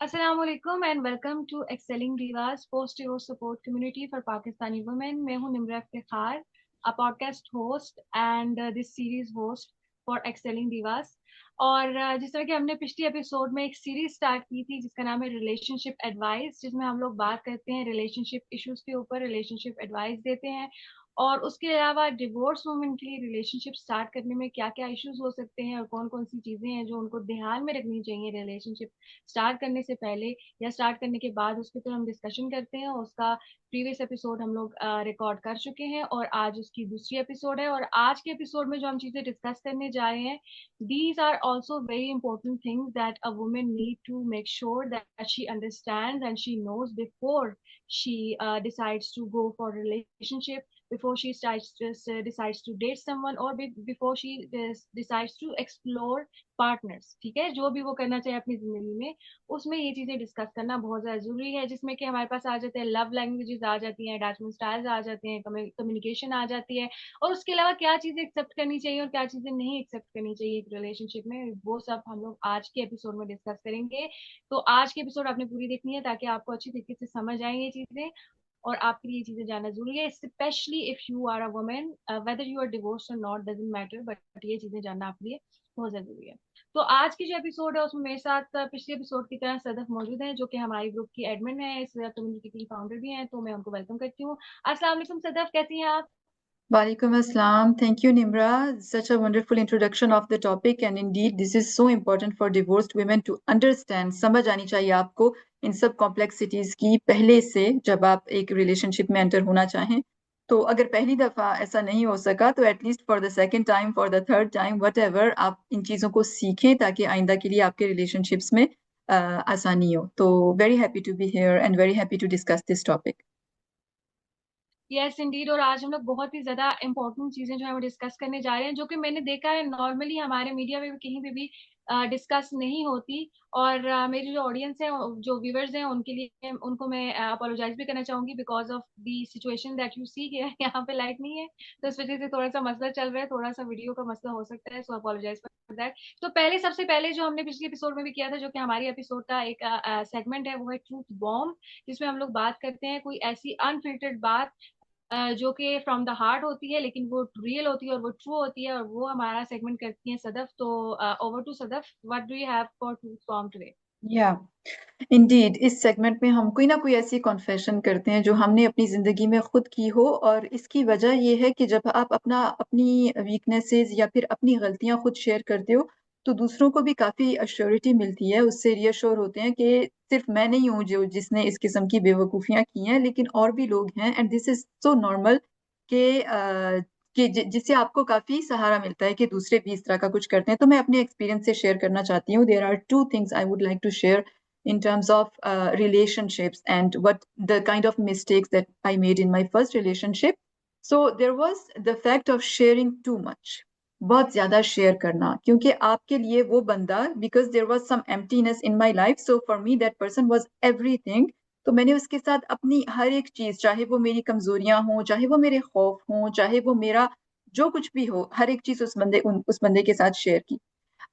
Assalamualaikum and welcome to Excelling Divas, post your support community for Pakistani women. मैं हूं Nimra Iftikhar, a podcast host and this series host for Excelling Divas. और जिस तरह कि हमने पिछली एपिसोड में एक सीरीज स्टार्ट की थी जिसका नाम है रिलेशनशिप एडवाइस, जिसमें हम लोग बात करते हैं रिलेशनशिप इश्यूज के ऊपर, रिलेशनशिप एडवाइस देते हैं। और उसके अलावा डिवोर्स वुमेन के लिए रिलेशनशिप स्टार्ट करने में क्या क्या इश्यूज हो सकते हैं और कौन कौन सी चीजें हैं जो उनको ध्यान में रखनी चाहिए रिलेशनशिप स्टार्ट करने से पहले या स्टार्ट करने के बाद, उसके ऊपर हम डिस्कशन करते हैं। उसका प्रीवियस एपिसोड हम लोग रिकॉर्ड कर चुके हैं और आज उसकी दूसरी एपिसोड है। और आज के एपिसोड में जो हम चीजें डिस्कस करने जा रहे हैं, these are also very important things that a woman need to make sure that she understands and she knows before she decides to go for a relationship, before she decides to date someone, or before she decides to explore partners. ठीक है, जो भी वो करना चाहे अपनी जिंदगी में, उसमें ये चीजें डिस्कस करना बहुत ज्यादा जरूरी है, जिसमें कि हमारे पास आ जाते हैं लव लैंग्वेजेस, आ जाती हैं अटैचमेंट स्टाइल्स, आ जाते हैं कम्युनिकेशन आ जाती है, और उसके अलावा क्या चीजें एक्सेप्ट करनी चाहिए और क्या चीजें नहीं एक्सेप्ट करनी चाहिए एक रिलेशनशिप में, वो सब हम लोग आज के एपिसोड में डिस्कस करेंगे। तो आज की एपिसोड आपने पूरी देखनी है ताकि आपको अच्छी तरीके से समझ आए ये चीजें, और आपके लिए ये चीजें जानना जरूरी है, specially if you are a women, whether you are divorce और नॉट डजंट मैटर, बट ये चीजें जानना आपके लिए बहुत जरूरी है। तो आज की जो एपिसोड है उसमें मेरे साथ पिछले एपिसोड की तरह सदफ मौजूद है, जो कि हमारी ग्रुप की एडमिन है, इस कम्युनिटी की फाउंडर भी हैं, तो मैं उनको वेलकम करती हूँ। अस्सलाम वालेकुम सदफ, कैसी हैं आप? Walaikum Assalam. Thank you, Nimra. Such a wonderful introduction of the topic, and indeed, this is so important for divorced women to understand. समझ आनी चाहिए आपको इन सब कॉम्प्लेक्सिटीज की पहले से, जब आप एक रिलेशनशिप में एंटर होना चाहें। तो अगर पहली दफा ऐसा नहीं हो सका तो at least for the second time, for the third time, what ever, आप इन चीज़ों को सीखें ताकि आइंदा के लिए आपके रिलेशनशिप्स में आसानी हो। तो very happy to be here and very happy to discuss this topic. Yes indeed, और आज हम लोग बहुत ही ज्यादा इंपॉर्टेंट चीजें जो है वो डिस्कस करने जा रहे हैं, जो कि मैंने देखा है नॉर्मली हमारे मीडिया में भी कहीं पे भी डिस्कस नहीं होती। और मेरी जो ऑडियंस है, जो व्यूवर्स हैं, उनके लिए उनको मैं अपोलोजाइज भी करना चाहूंगी because of the situation that you see कि यहाँ पे लाइट नहीं है, तो इस वजह से थोड़ा सा मसला चल रहा है, थोड़ा सा वीडियो का मसला हो सकता है, सो अपोलोजाइज फॉर दैट। तो पहले, सबसे पहले जो हमने पिछले एपिसोड में भी किया था, जो कि हमारी एपिसोड का एक सेगमेंट है, वो है ट्रूथ बॉम्ब, जिसमें हम लोग बात करते हैं कोई ऐसी अनफिल्टर्ड बात जो कि फ्रॉम द हार्ट होती है, लेकिन वो रियल होती है और वो ट्रू होती है, और वो हमारा सेगमेंट करती है सदफ। तो over to Sadaf, what do you have for truth bomb today? Yeah indeed, इस सेगमेंट में हम कोई ना कोई ऐसी कॉन्फेशन करते हैं जो हमने अपनी जिंदगी में खुद की हो, और इसकी वजह यह है कि जब आप अपनी वीकनेसेस या फिर अपनी गलतियां खुद शेयर करते हो तो दूसरों को भी काफी अश्योरिटी मिलती है, उससे रियश्योर होते हैं कि सिर्फ मैं नहीं हूँ जो जिसने इस किस्म की बेवकूफियां की हैं, लेकिन और भी लोग हैं। And this is so normal कि जिससे आपको काफी सहारा मिलता है कि दूसरे भी इस तरह का कुछ करते हैं। तो मैं अपने एक्सपीरियंस से शेयर करना चाहती हूँ। There are two things I would like to share in terms of relationships and what the kind of mistakes that I made in my first relationship. So there was the fact of sharing too much. बहुत ज्यादा share करना, क्योंकि आपके लिए वो बंदा, because there was some emptiness in my life, so for me that person was everything. तो मैंने उसके साथ अपनी हर एक चीज, चाहे वो मेरी कमजोरियां हों, चाहे वो मेरे खौफ हों, चाहे वो मेरा जो कुछ भी हो, हर एक चीज उस बंदे के साथ शेयर की।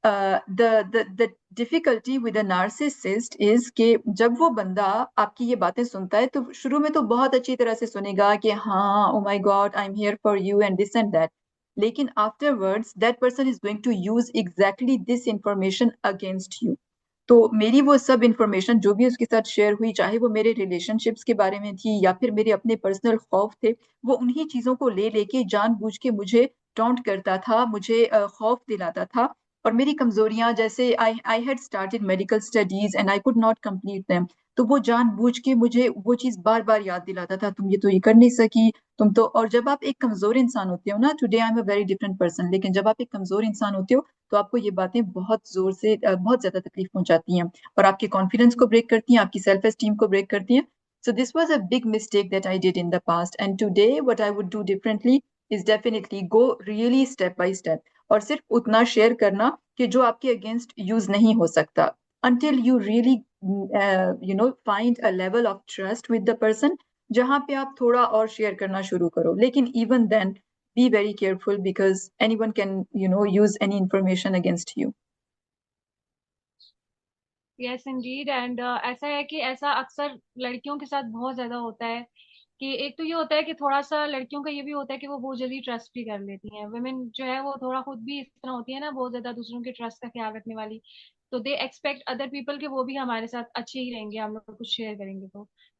The difficulty with a narcissist is कि जब वो बंदा आपकी ये बातें सुनता है तो शुरू में तो बहुत अच्छी तरह से सुनेगा कि हाँ, oh my God, I am here for you and this and that. लेकिन afterwards that person is going to use exactly this information against you. तो मेरी वो सब इंफॉर्मेशन जो भी उसके साथ शेयर हुई, चाहे वो मेरे रिलेशनशिप्स के बारे में थी या फिर मेरे अपने पर्सनल खौफ थे, वो उन्हीं चीजों को ले लेके जानबूझ के मुझे टॉन्ट करता था, मुझे खौफ दिलाता था। और मेरी कमजोरियां, जैसे I had started medical studies and I could not complete them, तो वो जानबूझ के मुझे वो चीज बार बार याद दिलाता था, तुम ये कर नहीं सकी, तुम तो। और जब आप एक कमजोर इंसान होते हो ना, today I am a very different person, लेकिन जब आप एक कमजोर इंसान होते हो तो आपको ये बातें बहुत जोर से बहुत ज्यादा तकलीफ पहुंचाती हैं, और आपके कॉन्फिडेंस को ब्रेक करती हैं, आपकी सेल्फ एस्टीम को ब्रेक करती हैं। So this was a big mistake that I did in the past, and today what I would do differently is definitely go really step by step, और सिर्फ उतना शेयर करना कि जो आपके अगेंस्ट यूज नहीं हो सकता, until you really find a level of trust with the person, जहां पे आप थोड़ा और शेयर करना शुरू करो। लेकिन even then be very careful because anyone can use any information against you. Yes Indeed. And ऐसा है कि ऐसा अक्सर लड़कियों के साथ बहुत ज्यादा होता है कि एक तो ये होता है कि थोड़ा सा लड़कियों का ये भी होता है कि वो बहुत जल्दी ट्रस्ट भी कर लेती हैं। वुमेन जो है वो थोड़ा खुद भी इस तरह होती है ना, बहुत ज्यादा दूसरों के ट्रस्ट का ख्याल रखने वाली। तो दे एक्सपेक्ट अदर पीपल के वो भी हमारे साथ अच्छे ही रहेंगे, हम लोग कुछ शेयर करेंगे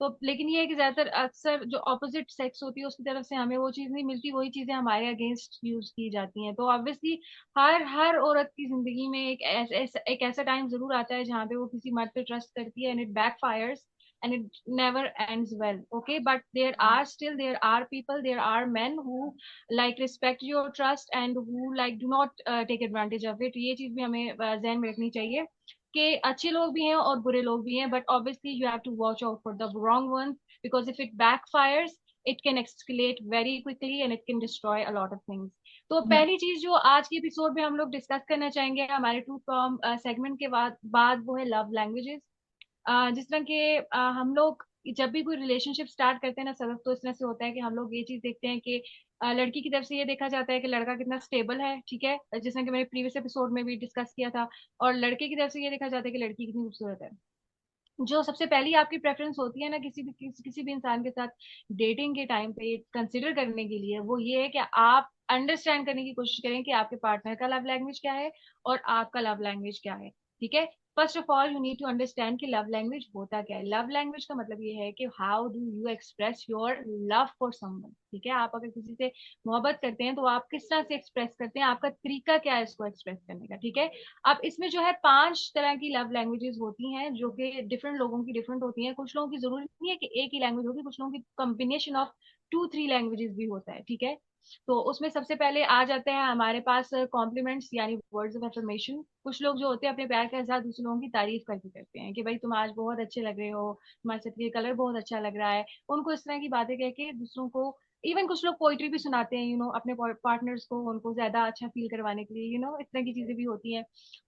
तो लेकिन ये है कि ज्यादातर अक्सर जो अपोजिट सेक्स होती है उसकी तरफ से हमें वो चीज नहीं मिलती, वही चीजें हमारे अगेंस्ट यूज की जाती हैं। तो ऑब्वियसली हर हर औरत की जिंदगी में एक ऐसा टाइम जरूर आता है जहाँ पे वो किसी मर्द पे ट्रस्ट करती है and it backfires and it never ends well. Okay, but there are people, there are men who like respect your trust and who like do not take advantage of it. ये चीज भी हमें ध्यान में रखनी चाहिए कि अच्छे लोग भी हैं और बुरे लोग भी हैं, but obviously you have to watch out for the wrong ones, because if it backfires it can escalate very quickly and it can destroy a lot of things. तो पहली चीज जो आज के एपिसोड में हम लोग डिस्कस करना चाहेंगे हमारे टू टॉम सेगमेंट के बाद वो है लव लैंग्वेजेस। जिस तरह के हम लोग जब भी कोई रिलेशनशिप स्टार्ट करते हैं ना सबक, तो इस तरह से होता है कि हम लोग ये चीज देखते हैं कि लड़की की तरफ से ये देखा जाता है कि लड़का कितना स्टेबल है, ठीक है, जिस तरह कि मैंने प्रीवियस एपिसोड में भी डिस्कस किया था। और लड़के की तरफ से ये देखा जाता है कि लड़की कितनी खूबसूरत है। जो सबसे पहली आपकी प्रेफरेंस होती है ना किसी भी इंसान के साथ डेटिंग के टाइम पे कंसिडर करने के लिए, वो ये है कि आप अंडरस्टैंड करने की कोशिश करें कि आपके पार्टनर का लव लैंग्वेज क्या है और आपका लव लैंग्वेज क्या है। ठीक है, first of all you need to understand कि लव लैंग्वेज होता क्या है। लव लैंग्वेज का मतलब ये है कि how do you express your love for someone. ठीक है, आप अगर किसी से मोहब्बत करते हैं तो आप किस तरह से एक्सप्रेस करते हैं, आपका तरीका क्या है इसको एक्सप्रेस करने का। ठीक है, अब इसमें जो है 5 तरह की लव लैंग्वेजेस होती हैं जो कि डिफरेंट लोगों की डिफरेंट होती हैं। कुछ लोगों की जरूरी नहीं है कि एक ही लैंग्वेज होगी, कुछ लोगों की कॉम्बिनेशन ऑफ 2-3 लैंग्वेजेस भी होता है। ठीक है, तो उसमें सबसे पहले आ जाते हैं हमारे पास कॉम्प्लीमेंट्स यानी वर्ड्स ऑफ एफर्मेशन। कुछ लोग जो होते हैं अपने प्यार के साथ दूसरे लोगों की तारीफ करके करते हैं कि भाई तुम आज बहुत अच्छे लग रहे हो, तुम्हारे साथ ये कलर बहुत अच्छा लग रहा है। उनको इस तरह की बातें कह के दूसरों को, इवन कुछ लोग पोइट्री भी सुनाते हैं अपने पार्टनर्स को, उनको ज्यादा अच्छा फील करवाने के लिए इस तरह की चीजें भी होती हैं।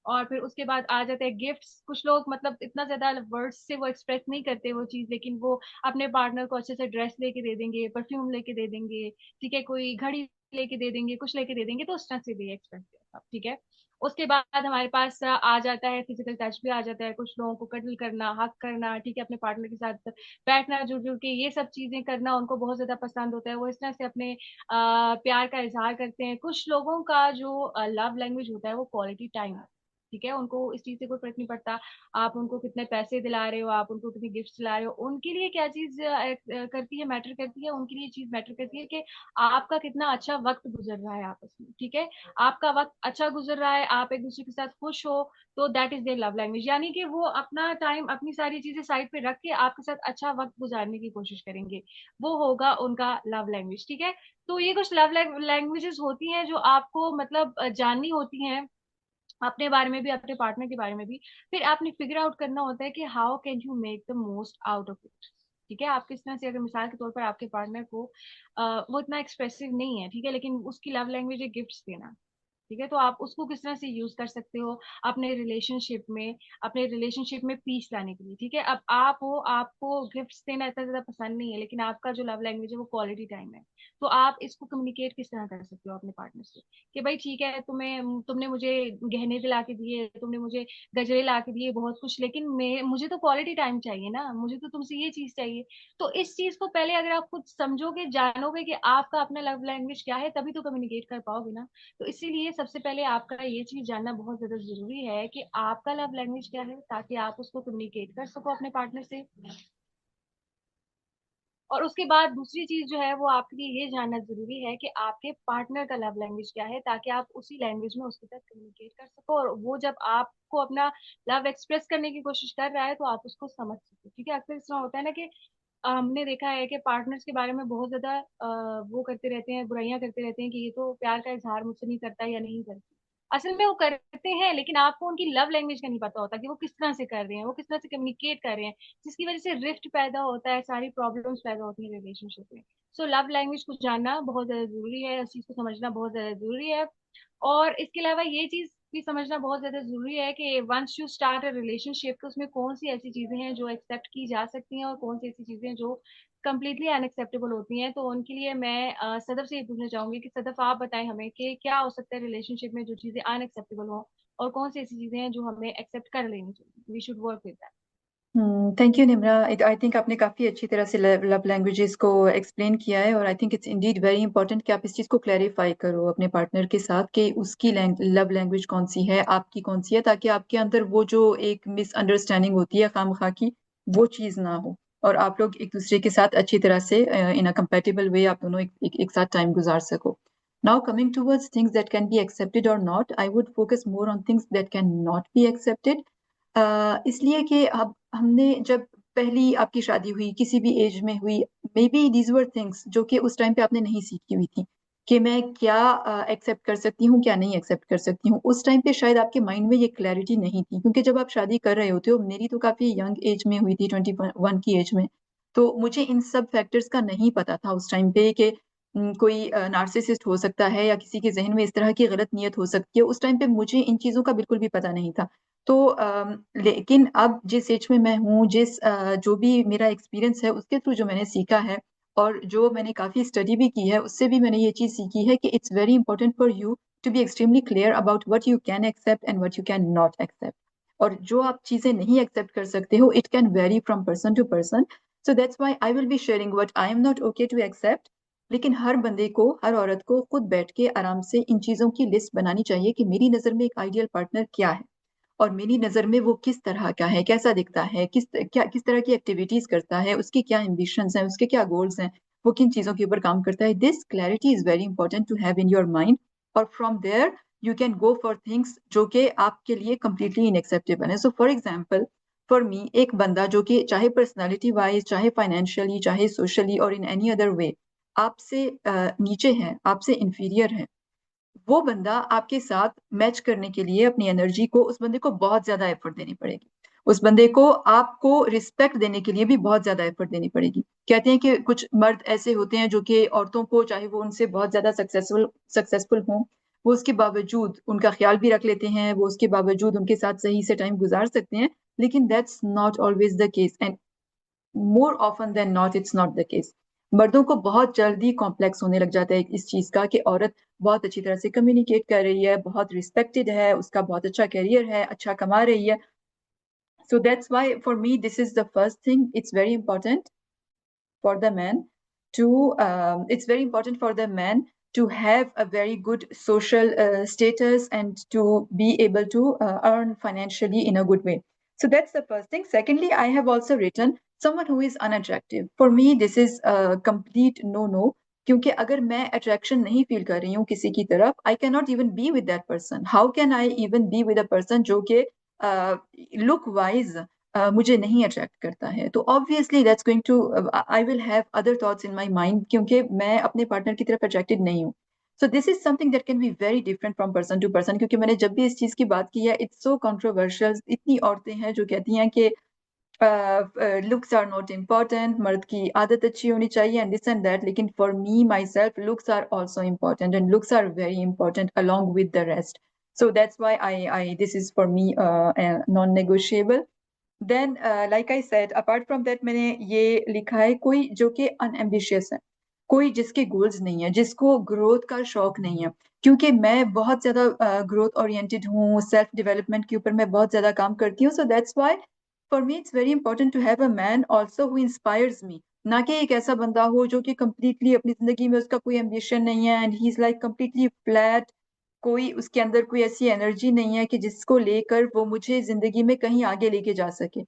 और फिर उसके बाद आ जाते हैं गिफ्ट्स। कुछ लोग मतलब इतना ज्यादा वर्ड्स से वो एक्सप्रेस नहीं करते वो चीज, लेकिन वो अपने पार्टनर को अच्छे से ड्रेस लेके दे देंगे, परफ्यूम लेके दे देंगे, ठीक है, कोई घड़ी लेके दे देंगे, कुछ लेके दे देंगे, तो उस तरह से भी एक्सप्रेस करते हैं। ठीक है, उसके बाद हमारे पास आ जाता है फिजिकल टच भी आ जाता है। कुछ लोगों को कटल करना, हक करना, ठीक है, अपने पार्टनर के साथ बैठना, जुड़ जुड़ के ये सब चीजें करना उनको बहुत ज्यादा पसंद होता है। वो इस तरह से अपने प्यार का इजहार करते हैं। कुछ लोगों का जो लव लैंग्वेज होता है वो क्वालिटी टाइम है। ठीक है, उनको इस चीज से कोई फर्क नहीं पड़ता आप उनको कितने पैसे दिला रहे हो, आप उनको कितनी गिफ्ट दिला रहे हो, उनके लिए क्या चीज करती है, मैटर करती है। उनके लिए चीज मैटर करती है कि आपका कितना अच्छा वक्त गुजर रहा है आपस में। ठीक है, आपका वक्त अच्छा गुजर रहा है, आप एक दूसरे के साथ खुश हो, तो that is their love language. यानी कि वो अपना टाइम, अपनी सारी चीजें साइड पे रख के आपके साथ अच्छा वक्त गुजारने की कोशिश करेंगे, वो होगा उनका लव लैंग्वेज। ठीक है, तो ये कुछ लव लैंग्वेजेस होती हैं जो आपको मतलब जाननी होती हैं अपने बारे में भी, अपने पार्टनर के बारे में भी। फिर आपने फिगर आउट करना होता है कि how can you make the most out of it. ठीक है, आप किस तरह से, अगर मिसाल के तौर पर आपके पार्टनर को वो इतना एक्सप्रेसिव नहीं है, ठीक है, लेकिन उसकी लव लैंग्वेज है गिफ्ट्स देना। ठीक है, तो आप उसको किस तरह से यूज कर सकते हो अपने रिलेशनशिप में पीस लाने के लिए। ठीक है, अब आप हो, आपको गिफ्ट्स देना इतना ज्यादा पसंद नहीं है, लेकिन आपका जो लव लैंग्वेज है वो क्वालिटी टाइम है। तो आप इसको कम्युनिकेट किस तरह कर सकते हो अपने पार्टनर से कि भाई ठीक है, तुमने मुझे गहने दिला के दिए, तुमने मुझे गजरे ला के दिए, बहुत कुछ, लेकिन मुझे तो क्वालिटी टाइम चाहिए ना, मुझे तो तुमसे ये चीज चाहिए। तो इस चीज को पहले अगर आप खुद समझोगे, जानोगे कि आपका अपना लव लैंग्वेज क्या है, तभी तो कम्युनिकेट कर पाओगे ना। तो इसीलिए सबसे पहले आपका ये चीज जानना बहुत ज्यादा जरूरी है कि आपका लव लैंग्वेज क्या है, ताकि आप उसको कम्युनिकेट कर सको अपने पार्टनर से। और उसके बाद दूसरी चीज जो है वो आपके लिए ये जानना जरूरी है कि आपके पार्टनर का लव लैंग्वेज क्या है, ताकि आप उसी लैंग्वेज में उसके साथ कम्युनिकेट कर सको, और वो जब आपको अपना लव एक्सप्रेस करने की कोशिश कर रहा है तो आप उसको समझ सको। ठीक है, अक्सर इस तरह होता है ना कि हमने देखा है कि पार्टनर्स के बारे में बहुत ज्यादा वो करते रहते हैं, बुराइयां करते रहते हैं कि ये तो प्यार का इजहार मुझसे नहीं करता या नहीं करती। असल में वो करते हैं, लेकिन आपको उनकी लव लैंग्वेज का नहीं पता होता कि वो किस तरह से कर रहे हैं, वो किस तरह से कम्युनिकेट कर रहे हैं, जिसकी वजह से रिफ्ट पैदा होता है, सारी प्रॉब्लम्स पैदा होती हैं रिलेशनशिप में। सो लव लैंग्वेज को जानना बहुत ज्यादा जरूरी है, उस चीज को समझना बहुत ज्यादा जरूरी है। और इसके अलावा ये चीज भी समझना बहुत ज्यादा जरूरी है कि once you start a relationship, तो उसमें कौन सी ऐसी चीजें हैं जो एक्सेप्ट की जा सकती हैं और कौन सी ऐसी चीजें हैं जो कम्प्लीटली अनएक्सेप्टेबल होती हैं। तो उनके लिए मैं सदफ से ये पूछना चाहूंगी कि सदफ आप बताएं हमें कि क्या हो सकता है रिलेशनशिप में जो चीजें अनएक्सेप्टेबल हो, और कौन सी ऐसी चीजें हैं जो हमें एक्सेप्ट कर लेनी चाहिए, we should work with that. Thank you Nimra. I think आपने काफ़ी अच्छी तरह से लव लैंग्वेजेस को एक्सप्लेन किया है, और I think it's Indeed very important कि आप इस चीज़ को क्लैरिफाई करो अपने पार्टनर के साथ कि उसकी लव लैंग्वेज कौन सी है, आपकी कौन सी है, ताकि आपके अंदर वो जो एक मिसअंडरस्टैंडिंग होती है खामखा की, वो चीज़ ना हो, और आप लोग एक दूसरे के साथ अच्छी तरह से इन अ कंपेटेबल वे आप दोनों एक साथ टाइम गुजार सको। Now coming towards things that can be accepted और not, I would focus more on things that can not be accepted. इसलिए कि अब हमने जब पहली आपकी शादी हुई किसी भी एज में हुई, may be these were things जो कि उस टाइम पे आपने नहीं सीखी हुई थी कि मैं क्या एक्सेप्ट कर सकती हूँ, क्या नहीं एक्सेप्ट कर सकती हूँ। उस टाइम पे शायद आपके माइंड में ये क्लैरिटी नहीं थी, क्योंकि जब आप शादी कर रहे होते हो, मेरी तो काफी यंग एज में हुई थी, 21 की एज में, तो मुझे इन सब फैक्टर्स का नहीं पता था उस टाइम पे कि कोई नार्सिसिस्ट हो सकता है या किसी के जहन में इस तरह की गलत नियत हो सकती है। उस टाइम पे मुझे इन चीजों का बिल्कुल भी पता नहीं था। तो लेकिन अब जिस एज में मैं हूँ, जो भी मेरा एक्सपीरियंस है उसके थ्रू जो मैंने सीखा है, और जो मैंने काफी स्टडी भी की है, उससे भी मैंने ये चीज सीखी है कि it's very important for you to be extremely clear about what you can accept and what you can not accept. और जो आप चीजें नहीं एक्सेप्ट कर सकते हो, it can vary from person to person. So that's why I will be sharing what I am not okay to accept. लेकिन हर बंदे को, हर औरत को खुद बैठ के आराम से इन चीजों की लिस्ट बनानी चाहिए कि मेरी नजर में एक आइडियल पार्टनर क्या है, और मेरी नजर में वो किस तरह का है, कैसा दिखता है, किस तरह की एक्टिविटीज करता है, उसकी क्या एम्बिशंस हैं, उसके क्या गोल्स हैं, वो किन चीजों के ऊपर काम करता है। This clarity is very important to have in your mind. और from there you can go for things जो कि आपके लिए कंप्लीटली इनएक्सेप्टेबल है। So for example, for me, एक बंदा जो कि चाहे पर्सनैलिटी वाइज, चाहे फाइनेंशियली, चाहे सोशली और इन एनी अदर वे आपसे नीचे है, आपसे इंफीरियर है, वो बंदा आपके साथ मैच करने के लिए अपनी एनर्जी को, उस बंदे को बहुत ज्यादा एफर्ट देनी पड़ेगी। उस बंदे को आपको रिस्पेक्ट देने के लिए भी बहुत ज्यादा एफर्ट देनी पड़ेगी। कहते हैं कि कुछ मर्द ऐसे होते हैं जो कि औरतों को, चाहे वो उनसे बहुत ज्यादा सक्सेसफुल सक्सेसफुल हों, वो उसके बावजूद उनका ख्याल भी रख लेते हैं, वो उसके बावजूद उनके साथ सही से टाइम गुजार सकते हैं। लेकिन that's not always the case, and more often than not it's not the case. मर्दों को बहुत जल्दी कॉम्प्लेक्स होने लग जाता है इस चीज का कि औरत बहुत अच्छी तरह से कम्युनिकेट कर रही है, बहुत रिस्पेक्टेड है, उसका बहुत अच्छा करियर है, अच्छा कमा रही है। So that's why for me this is the first thing. It's very important for the man it's very important for the man to have a very good social status and to be able to earn financially in a good way. So that's the first thing. Secondly, I have also written someone who is unattractive. For me this is a complete no no, क्योंकि अगर मैं attraction नहीं feel कर रही हूँ किसी की तरफ, I can not even be with that person. How can I even be with a person जो कि लुक वाइज मुझे नहीं अट्रैक्ट करता है? तो obviously that's going to, I will have other thoughts in my mind, क्योंकि मैं अपने पार्टनर की तरफ अट्रैक्टेड नहीं हूँ। So this is something that can be very different from person to person, क्योंकि मैंने जब भी इस चीज की बात की है, इट्स सो कंट्रोवर्शियल। इतनी औरतें हैं जो कहती हैं कि लुक्स आर नॉट इम्पॉर्टेंट, मर्द की आदत अच्छी होनी चाहिए एंड दिस एंड दैट। लेकिन for me myself looks are also important, and looks are very important along with the rest. So that's why I this is for me non-negotiable. Then like I said, apart from that मैंने ये लिखा है कोई जो कि unambitious है, कोई जिसके गोल्स नहीं है, जिसको ग्रोथ का शौक नहीं है। क्योंकि मैं बहुत ज्यादा ग्रोथ ओरिएंटेड हूँ, सेल्फ डेवलपमेंट के ऊपर मैं बहुत ज्यादा काम करती हूँ। So that's why for me it's very important to have a man also who inspires me. ना कि एक ऐसा बंदा हो जो कि कंप्लीटली अपनी जिंदगी में उसका कोई एम्बिशन नहीं है and he is like completely flat, कोई उसके अंदर कोई ऐसी एनर्जी नहीं है कि जिसको लेकर वो मुझे जिंदगी में कहीं आगे लेके जा सके।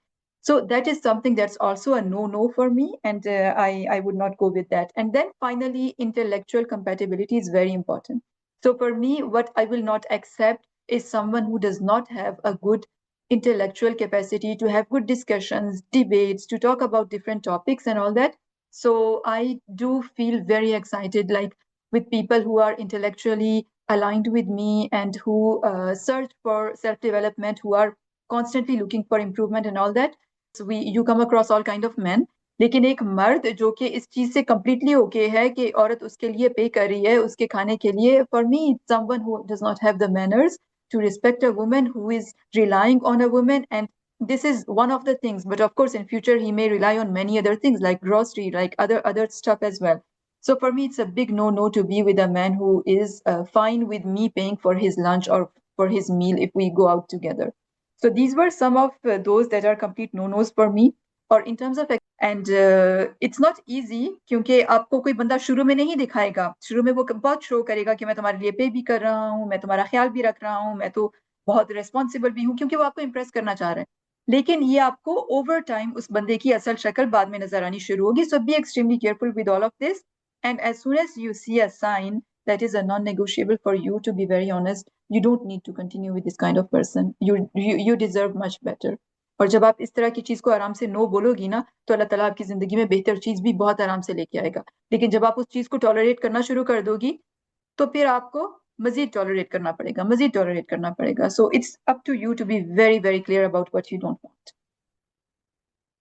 So that is something that's also a no-no for me, and I would not go with that. And then finally, intellectual compatibility is very important. So for me, what I will not accept is someone who does not have a good intellectual capacity to have good discussions, debates, to talk about different topics and all that. So I do feel very excited, like with people who are intellectually aligned with me and who search for self-development, who are constantly looking for improvement and all that. So you come across all kind of men. लेकिन एक मर्द जो कि इस चीज से completely okay है कि औरत उसके लिए पे कर रही है उसके खाने के लिए, for me it's someone who does not have the manners to respect a woman, who is relying on a woman. And this is one of the things, but of course in future he may rely on many other things like grocery, like other stuff as well. So for me it's a big no no to be with a man who is fine with me paying for his lunch or for his meal if we go out together. So these were some of those that are complete no-nos for me. और in terms of and it's not easy क्योंकि आपको कोई बंदा शुरू में नहीं दिखाएगा, शुरू में वो बहुत शो करेगा कि मैं तुम्हारे लिए पे भी कर रहा हूँ, मैं तुम्हारा ख्याल भी रख रहा हूँ, मैं तो बहुत रिस्पॉन्सिबल भी हूँ, क्योंकि वो आपको इम्प्रेस करना चाह रहा है. लेकिन ये आपको ओवर टाइम उस बंदे की असल शक्ल बाद में नजर आनी शुरू होगी. So be extremely careful with all of this, and as soon as you see a sign that is a non-negotiable for you, to be very honest, you don't need to continue with this kind of person. You deserve much better. और जब आप इस तरह की चीज को आराम से नो बोलोगी ना, तो अल्लाह ताला आपकी जिंदगी में बेहतर चीज भी बहुत आराम से लेके आएगा. लेकिन जब आप उस चीज को टॉलरेट करना शुरू कर दोगी, तो फिर आपको मजीद टॉलरेट करना पड़ेगा, मजीद टॉलरेट करना पड़ेगा. So it's up to you to be very very clear about what you don't want.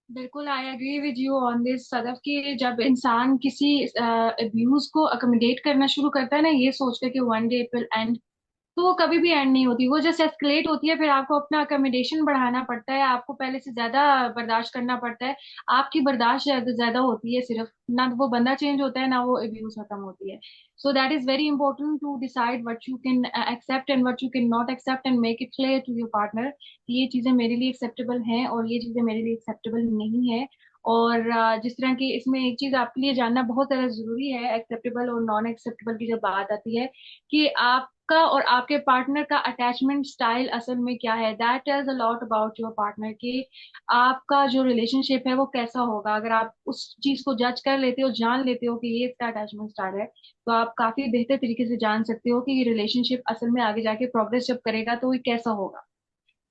बिल्कुल I agree with you on this Sadaf कि जब इंसान किसी अब्यूज को अकोमोडेट करना शुरू करता है ना, ये सोच कर कि one day it will and, तो वो कभी भी एंड नहीं होती, वो जस्ट एस्केलेट होती है. फिर आपको अपना अकोमोडेशन बढ़ाना पड़ता है, आपको पहले से ज्यादा बर्दाश्त करना पड़ता है. आपकी बर्दाश्त ज्यादा होती है सिर्फ, ना वो बंदा चेंज होता है ना वो अब्यूज खत्म होती है. So that is very important to decide what you can accept and what you can not accept and make it clear to your partner कि ये चीजें मेरे लिए एक्सेप्टेबल हैं और ये चीजें मेरे लिए एक्सेप्टेबल नहीं है. और जिस तरह की इसमें एक चीज आपके लिए जानना बहुत ज्यादा जरूरी है एक्सेप्टेबल और नॉन एक्सेप्टेबल की जब बात आती है, कि आपका और आपके पार्टनर का अटैचमेंट स्टाइल असल में क्या है. That tells a lot about your partner कि आपका जो रिलेशनशिप है वो कैसा होगा. अगर आप उस चीज को जज कर लेते हो, जान लेते हो कि ये इसका अटैचमेंट स्टाइल है, तो आप काफी बेहतर तरीके से जान सकते हो कि ये रिलेशनशिप असल में आगे जाके प्रोग्रेस जब करेगा तो ये कैसा होगा.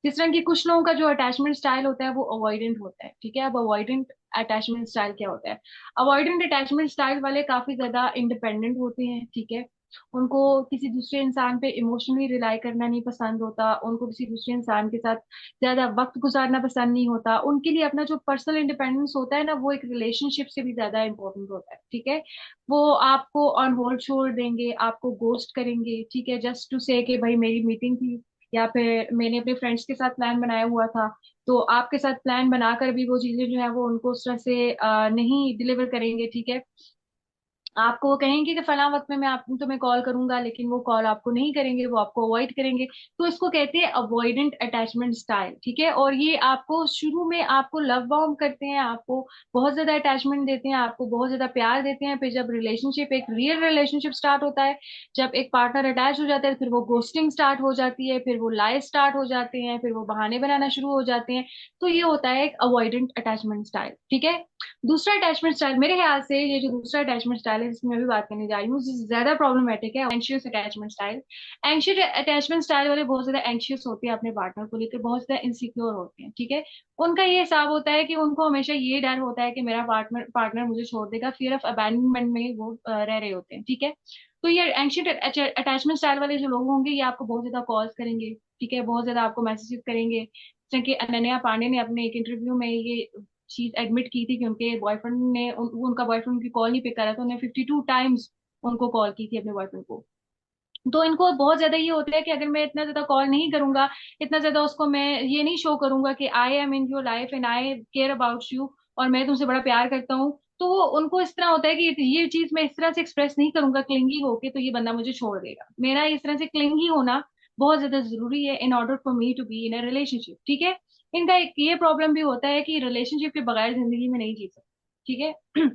जिस तरह की कुछ लोगों का जो अटैचमेंट स्टाइल होता है वो अवॉइडेंट होता है. ठीक है, अब अवॉइडेंट अटैचमेंट स्टाइल क्या होता है? अवॉइडेंट अटैचमेंट स्टाइल वाले काफी ज्यादा इंडिपेंडेंट होते हैं. ठीक है, उनको किसी दूसरे इंसान पे इमोशनली रिलाई करना नहीं पसंद होता, उनको किसी दूसरे इंसान के साथ ज्यादा वक्त गुजारना पसंद नहीं होता. उनके लिए अपना जो पर्सनल इंडिपेंडेंस होता है ना, वो एक रिलेशनशिप से भी ज्यादा इंपॉर्टेंट होता है. ठीक है, वो आपको ऑन होल्ड छोड़ देंगे, आपको गोस्ट करेंगे. ठीक है, जस्ट टू से कि भाई मेरी मीटिंग थी, या फिर मैंने अपने फ्रेंड्स के साथ प्लान बनाया हुआ था, तो आपके साथ प्लान बनाकर भी वो चीजें जो है वो उनको उस तरह से नहीं डिलीवर करेंगे. ठीक है, आपको वो कहेंगे कि फला वक्त में मैं आप तुम्हें कॉल करूंगा, लेकिन वो कॉल आपको नहीं करेंगे, वो आपको अवॉइड करेंगे. तो इसको कहते हैं अवॉइडेंट अटैचमेंट स्टाइल. ठीक है, और ये आपको शुरू में आपको लव बॉम्ब करते हैं, आपको बहुत ज्यादा अटैचमेंट देते हैं, आपको बहुत ज्यादा प्यार देते हैं. फिर जब रिलेशनशिप, एक रियल रिलेशनशिप स्टार्ट होता है, जब एक पार्टनर अटैच हो जाता है, फिर वो गोस्टिंग स्टार्ट हो जाती है, फिर वो लाइज स्टार्ट हो जाते हैं, फिर वो बहाने बनाना शुरू हो जाते हैं. तो ये होता है एक अवॉइडेंट अटैचमेंट स्टाइल. ठीक है, दूसरा अटैचमेंट स्टाइल, मेरे ख्याल से ये जो दूसरा अटैचमेंट स्टाइल है जिसमें मैं भी बात करने जा रही हूँ, जिससे ज्यादा प्रॉब्लमेटिक है, anxious attachment style. Anxious attachment style वाले बहुत ज्यादा एंशियस होते हैं अपने पार्टनर को लेकर, बहुत ज्यादा इनसिक्योर होते हैं. ठीक है, उनका ये हिसाब होता है कि उनको हमेशा ये डर होता है कि मेरा पार्टनर पार्टनर मुझे छोड़ देगा, फियर ऑफ अबैंडनमेंट में वो रह रहे होते हैं. ठीक है, तो ये एंशियस अटैचमेंट स्टाइल वाले जो लोग होंगे, ये आपको बहुत ज्यादा कॉल्स करेंगे. ठीक है, बहुत ज्यादा आपको मैसेजेस करेंगे. जैसे कि अनन्या पांडे ने अपने एक इंटरव्यू में ये चीज एडमिट की थी कि उनके बॉयफ्रेंड ने उनका बॉयफ्रेंड उनकी कॉल नहीं पिक करा था, उन्हें 52 टाइम्स उनको कॉल की थी अपने बॉयफ्रेंड को. तो इनको बहुत ज्यादा ये होता है कि अगर मैं इतना ज्यादा कॉल नहीं करूंगा, इतना ज्यादा उसको मैं ये नहीं शो करूंगा कि I am in your life and I care about you, और मैं तुमसे बड़ा प्यार करता हूँ, तो वो उनको इस तरह होता है कि ये चीज मैं इस तरह से एक्सप्रेस नहीं करूंगा क्लिंगी होके, तो ये बंदा मुझे छोड़ देगा. मेरा इस तरह से क्लिंगी होना बहुत ज्यादा जरूरी है in order for me to be in a relationship. ठीक है, इनका एक ये प्रॉब्लम भी होता है कि रिलेशनशिप के बगैर जिंदगी में नहीं जी सकते. ठीक है,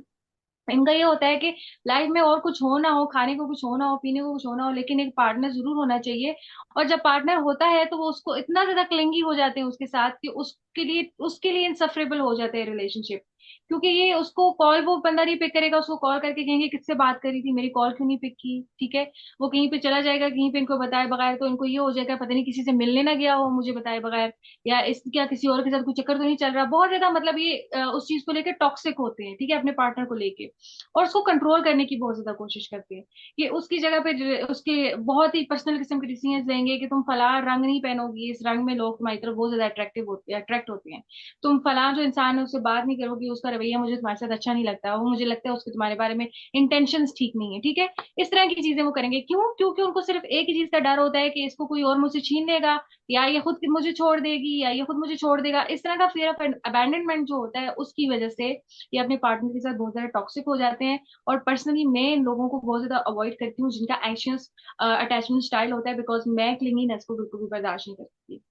इनका ये होता है कि लाइफ में और कुछ हो ना हो, खाने को कुछ हो ना हो, पीने को कुछ हो ना हो, लेकिन एक पार्टनर जरूर होना चाहिए. और जब पार्टनर होता है तो वो उसको इतना ज्यादा क्लिंगी हो जाते हैं उसके साथ कि उसके लिए इनसफरेबल हो जाते हैं रिलेशनशिप. क्योंकि ये उसको कॉल, वो बंदा नहीं पिक करेगा, उसको कॉल करके कहेंगे किससे बात करी थी, मेरी कॉल क्यों नहीं पिक की. ठीक है, वो कहीं पे चला जाएगा, कहीं पे इनको बताए बगैर, तो इनको ये हो जाएगा पता नहीं किसी से मिलने ना गया हो मुझे बताए बगैर, या इस क्या किसी और के साथ कोई चक्कर तो नहीं चल रहा. बहुत ज्यादा मतलब ये उस चीज को लेकर टॉक्सिक होते हैं. ठीक है, अपने पार्टनर को लेके, और उसको कंट्रोल करने की बहुत ज्यादा कोशिश करते हैं कि उसकी जगह पे उसके बहुत ही पर्सनल किस्म के डिसीजन लेंगे कि तुम फला रंग नहीं पहनोगी, इस रंग में लोग तुम्हारी तरफ बहुत ज्यादा अट्रैक्ट होते हैं, तुम फला जो इंसान है उससे बात नहीं करोगी, उसका रवैया मुझे तुम्हारे साथ अच्छा नहीं लगता, वो मुझे लगता है उसके तुम्हारे बारे में इंटेंशंस ठीक नहीं है, ठीक है। इस तरह की चीजें वो करेंगे, क्यों? क्योंकि उनको सिर्फ एक ही चीज का डर होता है कि इसको कोई और मुझसे छीन लेगा, या ये खुद मुझे छोड़ देगी, या ये खुद मुझे छोड़ देगा। इस तरह का फियर ऑफ अबैंडनमेंट जो होता है, उसकी वजह से ये अपने पार्टनर के साथ बहुत ज्यादा टॉक्सिक हो जाते हैं। और पर्सनली मैं इन लोगों को बहुत ज्यादा अवॉइड करती हूँ जिनका एंशियस अटैचमेंट स्टाइल होता है, बिकॉज मैं क्लिंगीनेस को बिल्कुल भी बर्दाश्त नहीं करती।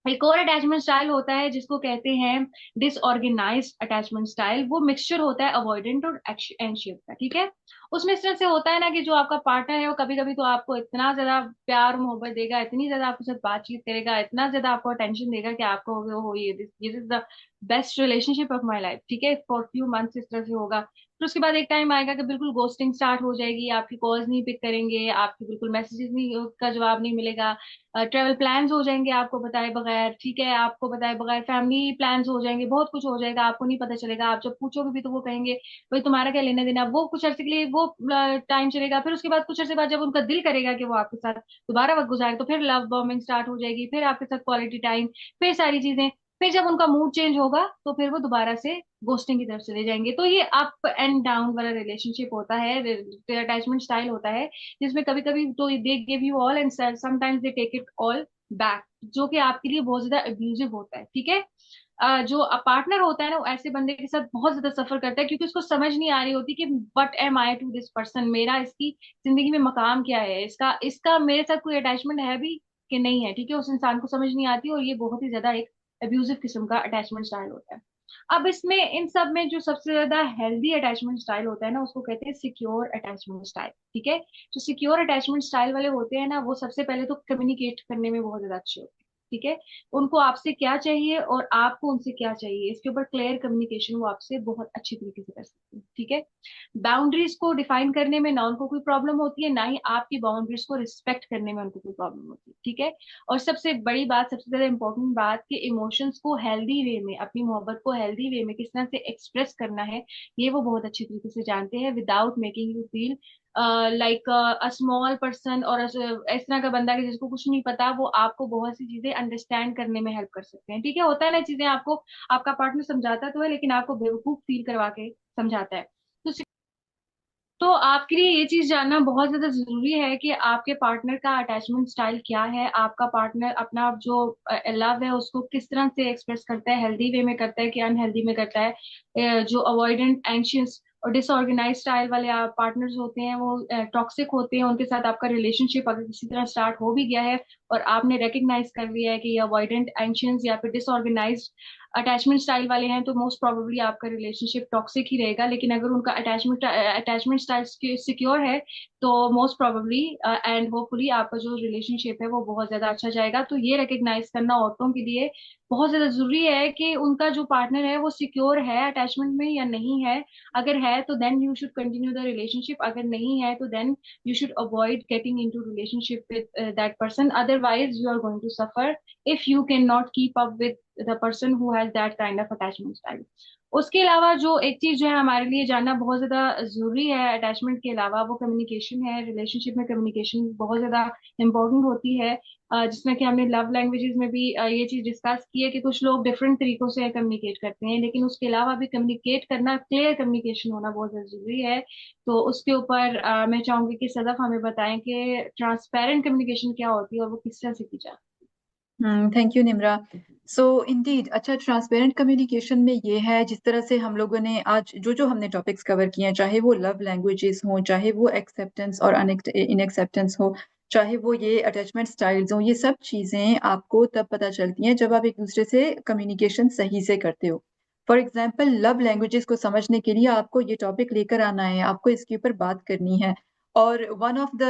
एक और अटैचमेंट स्टाइल होता है जिसको कहते हैं डिसऑर्गेनाइज्ड अटैचमेंट स्टाइल। वो मिक्सचर होता है अवॉइडेंट और एंशियस का, ठीक है। उसमें इस तरह से होता है ना कि जो आपका पार्टनर है वो कभी कभी तो आपको इतना ज्यादा प्यार मोहब्बत देगा, इतनी ज्यादा आपके साथ बातचीत करेगा, इतना ज्यादा आपको अटेंशन देगा कि आपको हो ये this is the best relationship of my life, ठीक है। फॉर फ्यू मंथ्स इस तरह से होगा। फिर उसके बाद एक टाइम आएगा कि बिल्कुल गोस्टिंग स्टार्ट हो जाएगी, आपकी कॉल्स नहीं पिक करेंगे, आपकी बिल्कुल मैसेजेस नहीं का जवाब नहीं मिलेगा, ट्रेवल प्लान्स हो जाएंगे आपको बताए बगैर, ठीक है, आपको बताए बगैर फैमिली प्लान्स हो जाएंगे, बहुत कुछ हो जाएगा, आपको नहीं पता चलेगा। आप जब पूछोगे भी तो वो कहेंगे भाई तुम्हारा क्या लेना देना। वो कुछ अर्से के लिए वो टाइम चलेगा, फिर उसके बाद कुछ अर्से बाद जब उनका दिल करेगा कि वो आपके साथ दोबारा वक्त गुजारे, तो फिर लव बॉम्बिंग स्टार्ट हो जाएगी, फिर आपके साथ क्वालिटी टाइम, फिर सारी चीजें। फिर जब उनका मूड चेंज होगा तो फिर वो दोबारा से गोस्टिंग की तरफ चले जाएंगे। तो ये अप एंड डाउन वाला रिलेशनशिप होता है, अटैचमेंट स्टाइल होता है, जिसमें कभी कभी तो they give you all and sometimes they take it all back, जो कि आपके लिए बहुत ज्यादा अब्यूजिव होता है, ठीक है। जो पार्टनर होता है ना, वो ऐसे बंदे के साथ बहुत ज्यादा सफर करता है, क्योंकि उसको समझ नहीं आ रही होती कि what am I to this person, मेरा इसकी जिंदगी में मकाम क्या है, इसका इसका मेरे साथ कोई अटैचमेंट है भी कि नहीं है, ठीक है। उस इंसान को समझ नहीं आती, और ये बहुत ही ज्यादा एक अब्यूजिव किस्म का अटैचमेंट स्टाइल होता है। अब इसमें इन सब में जो सबसे ज्यादा हेल्दी अटैचमेंट स्टाइल होता है ना, उसको कहते हैं सिक्योर अटैचमेंट स्टाइल, ठीक है। जो सिक्योर अटैचमेंट स्टाइल वाले होते हैं ना, वो सबसे पहले तो कम्युनिकेट करने में बहुत ज्यादा अच्छे होते हैं, ठीक है। उनको आपसे क्या चाहिए और आपको उनसे क्या चाहिए, इसके ऊपर क्लियर कम्युनिकेशन वो आपसे बहुत अच्छी तरीके से कर सकते हैं, ठीक है। बाउंड्रीज को डिफाइन करने में ना उनको कोई प्रॉब्लम होती है, ना ही आपकी बाउंड्रीज को रिस्पेक्ट करने में उनको कोई प्रॉब्लम होती है, ठीक है। और सबसे बड़ी बात, सबसे ज्यादा इंपॉर्टेंट बात, कि इमोशंस को हेल्दी वे में, अपनी मोहब्बत को हेल्दी वे में किस तरह से एक्सप्रेस करना है, ये वो बहुत अच्छी तरीके से जानते हैं, without making you feel like a small person, और इस तरह का बंदा कि जिसको कुछ नहीं पता, वो आपको बहुत सी चीजें अंडरस्टैंड करने में हेल्प कर सकते हैं, ठीक है। होता है ना, चीजें आपको आपका पार्टनर समझाता तो है, लेकिन आपको बेवकूफ फील करवा के समझाता है। तो आपके लिए ये चीज जानना बहुत ज्यादा जरूरी है कि आपके पार्टनर का अटैचमेंट स्टाइल क्या है, आपका पार्टनर अपना जो लव है उसको किस तरह से एक्सप्रेस करता है, हेल्दी वे में करता है कि अनहेल्दी में करता है। जो अवॉइडेंट, एंशियस और डिसऑर्गेनाइज स्टाइल वाले पार्टनर्स होते हैं, वो टॉक्सिक होते हैं। उनके साथ आपका रिलेशनशिप अगर किसी तरह स्टार्ट हो भी गया है और आपने रिकग्नाइज कर लिया है कि ये अवॉइडेंट, एंशियस या फिर डिसऑर्गेनाइज अटैचमेंट स्टाइल वाले हैं, तो मोस्ट प्रोबेबली आपका रिलेशनशिप टॉक्सिक ही रहेगा। लेकिन अगर उनका अटैचमेंट स्टाइल सिक्योर है, तो मोस्ट प्रोबेबली एंड होपफुली आपका जो रिलेशनशिप है वो बहुत ज्यादा अच्छा जाएगा। तो ये रिकग्नाइज करना औरतों के लिए बहुत ज्यादा जरूरी है कि उनका जो पार्टनर है वो सिक्योर है अटैचमेंट में या नहीं है। अगर है तो then you should continue the relationship, अगर नहीं है तो then you should avoid getting into relationship with that person, otherwise you are going to suffer if you cannot keep up with the person who has that kind of attachment style। उसके अलावा जो एक चीज जो है हमारे लिए जानना बहुत ज्यादा जरूरी है अटैचमेंट के अलावा, वो कम्युनिकेशन है। रिलेशनशिप में कम्युनिकेशन बहुत ज्यादा इंपॉर्टेंट होती है, जिसमें कि हमने लव लैंग्वेजेस में भी ये चीज डिस्कस की है कि कुछ लोग डिफरेंट तरीकों से कम्युनिकेट करते हैं, लेकिन उसके अलावा भी कम्युनिकेट करना, क्लियर कम्युनिकेशन होना बहुत ज्यादा जरूरी है। तो उसके ऊपर मैं चाहूंगी कि सदफ हमें बताएं कि ट्रांसपेरेंट कम्युनिकेशन क्या होती है और वो किस तरह से की जाती thank you Nimra. So Indeed, अच्छा, ट्रांसपेरेंट कम्युनिकेशन में ये है, जिस तरह से हम लोगों ने आज जो जो हमने टॉपिक्स कवर किए हैं, चाहे वो लव लैंग्वेजेस हों, चाहे वो एक्सेप्टेंस और इनएक्सेप्टेंस हो, चाहे वो ये अटैचमेंट स्टाइल्स हों, ये सब चीज़ें आपको तब पता चलती हैं जब आप एक दूसरे से कम्युनिकेशन सही से करते हो। फॉर एग्जाम्पल, लव लैंग्वेजेस को समझने के लिए आपको ये टॉपिक लेकर आना है, आपको इसके ऊपर बात करनी है। और one of the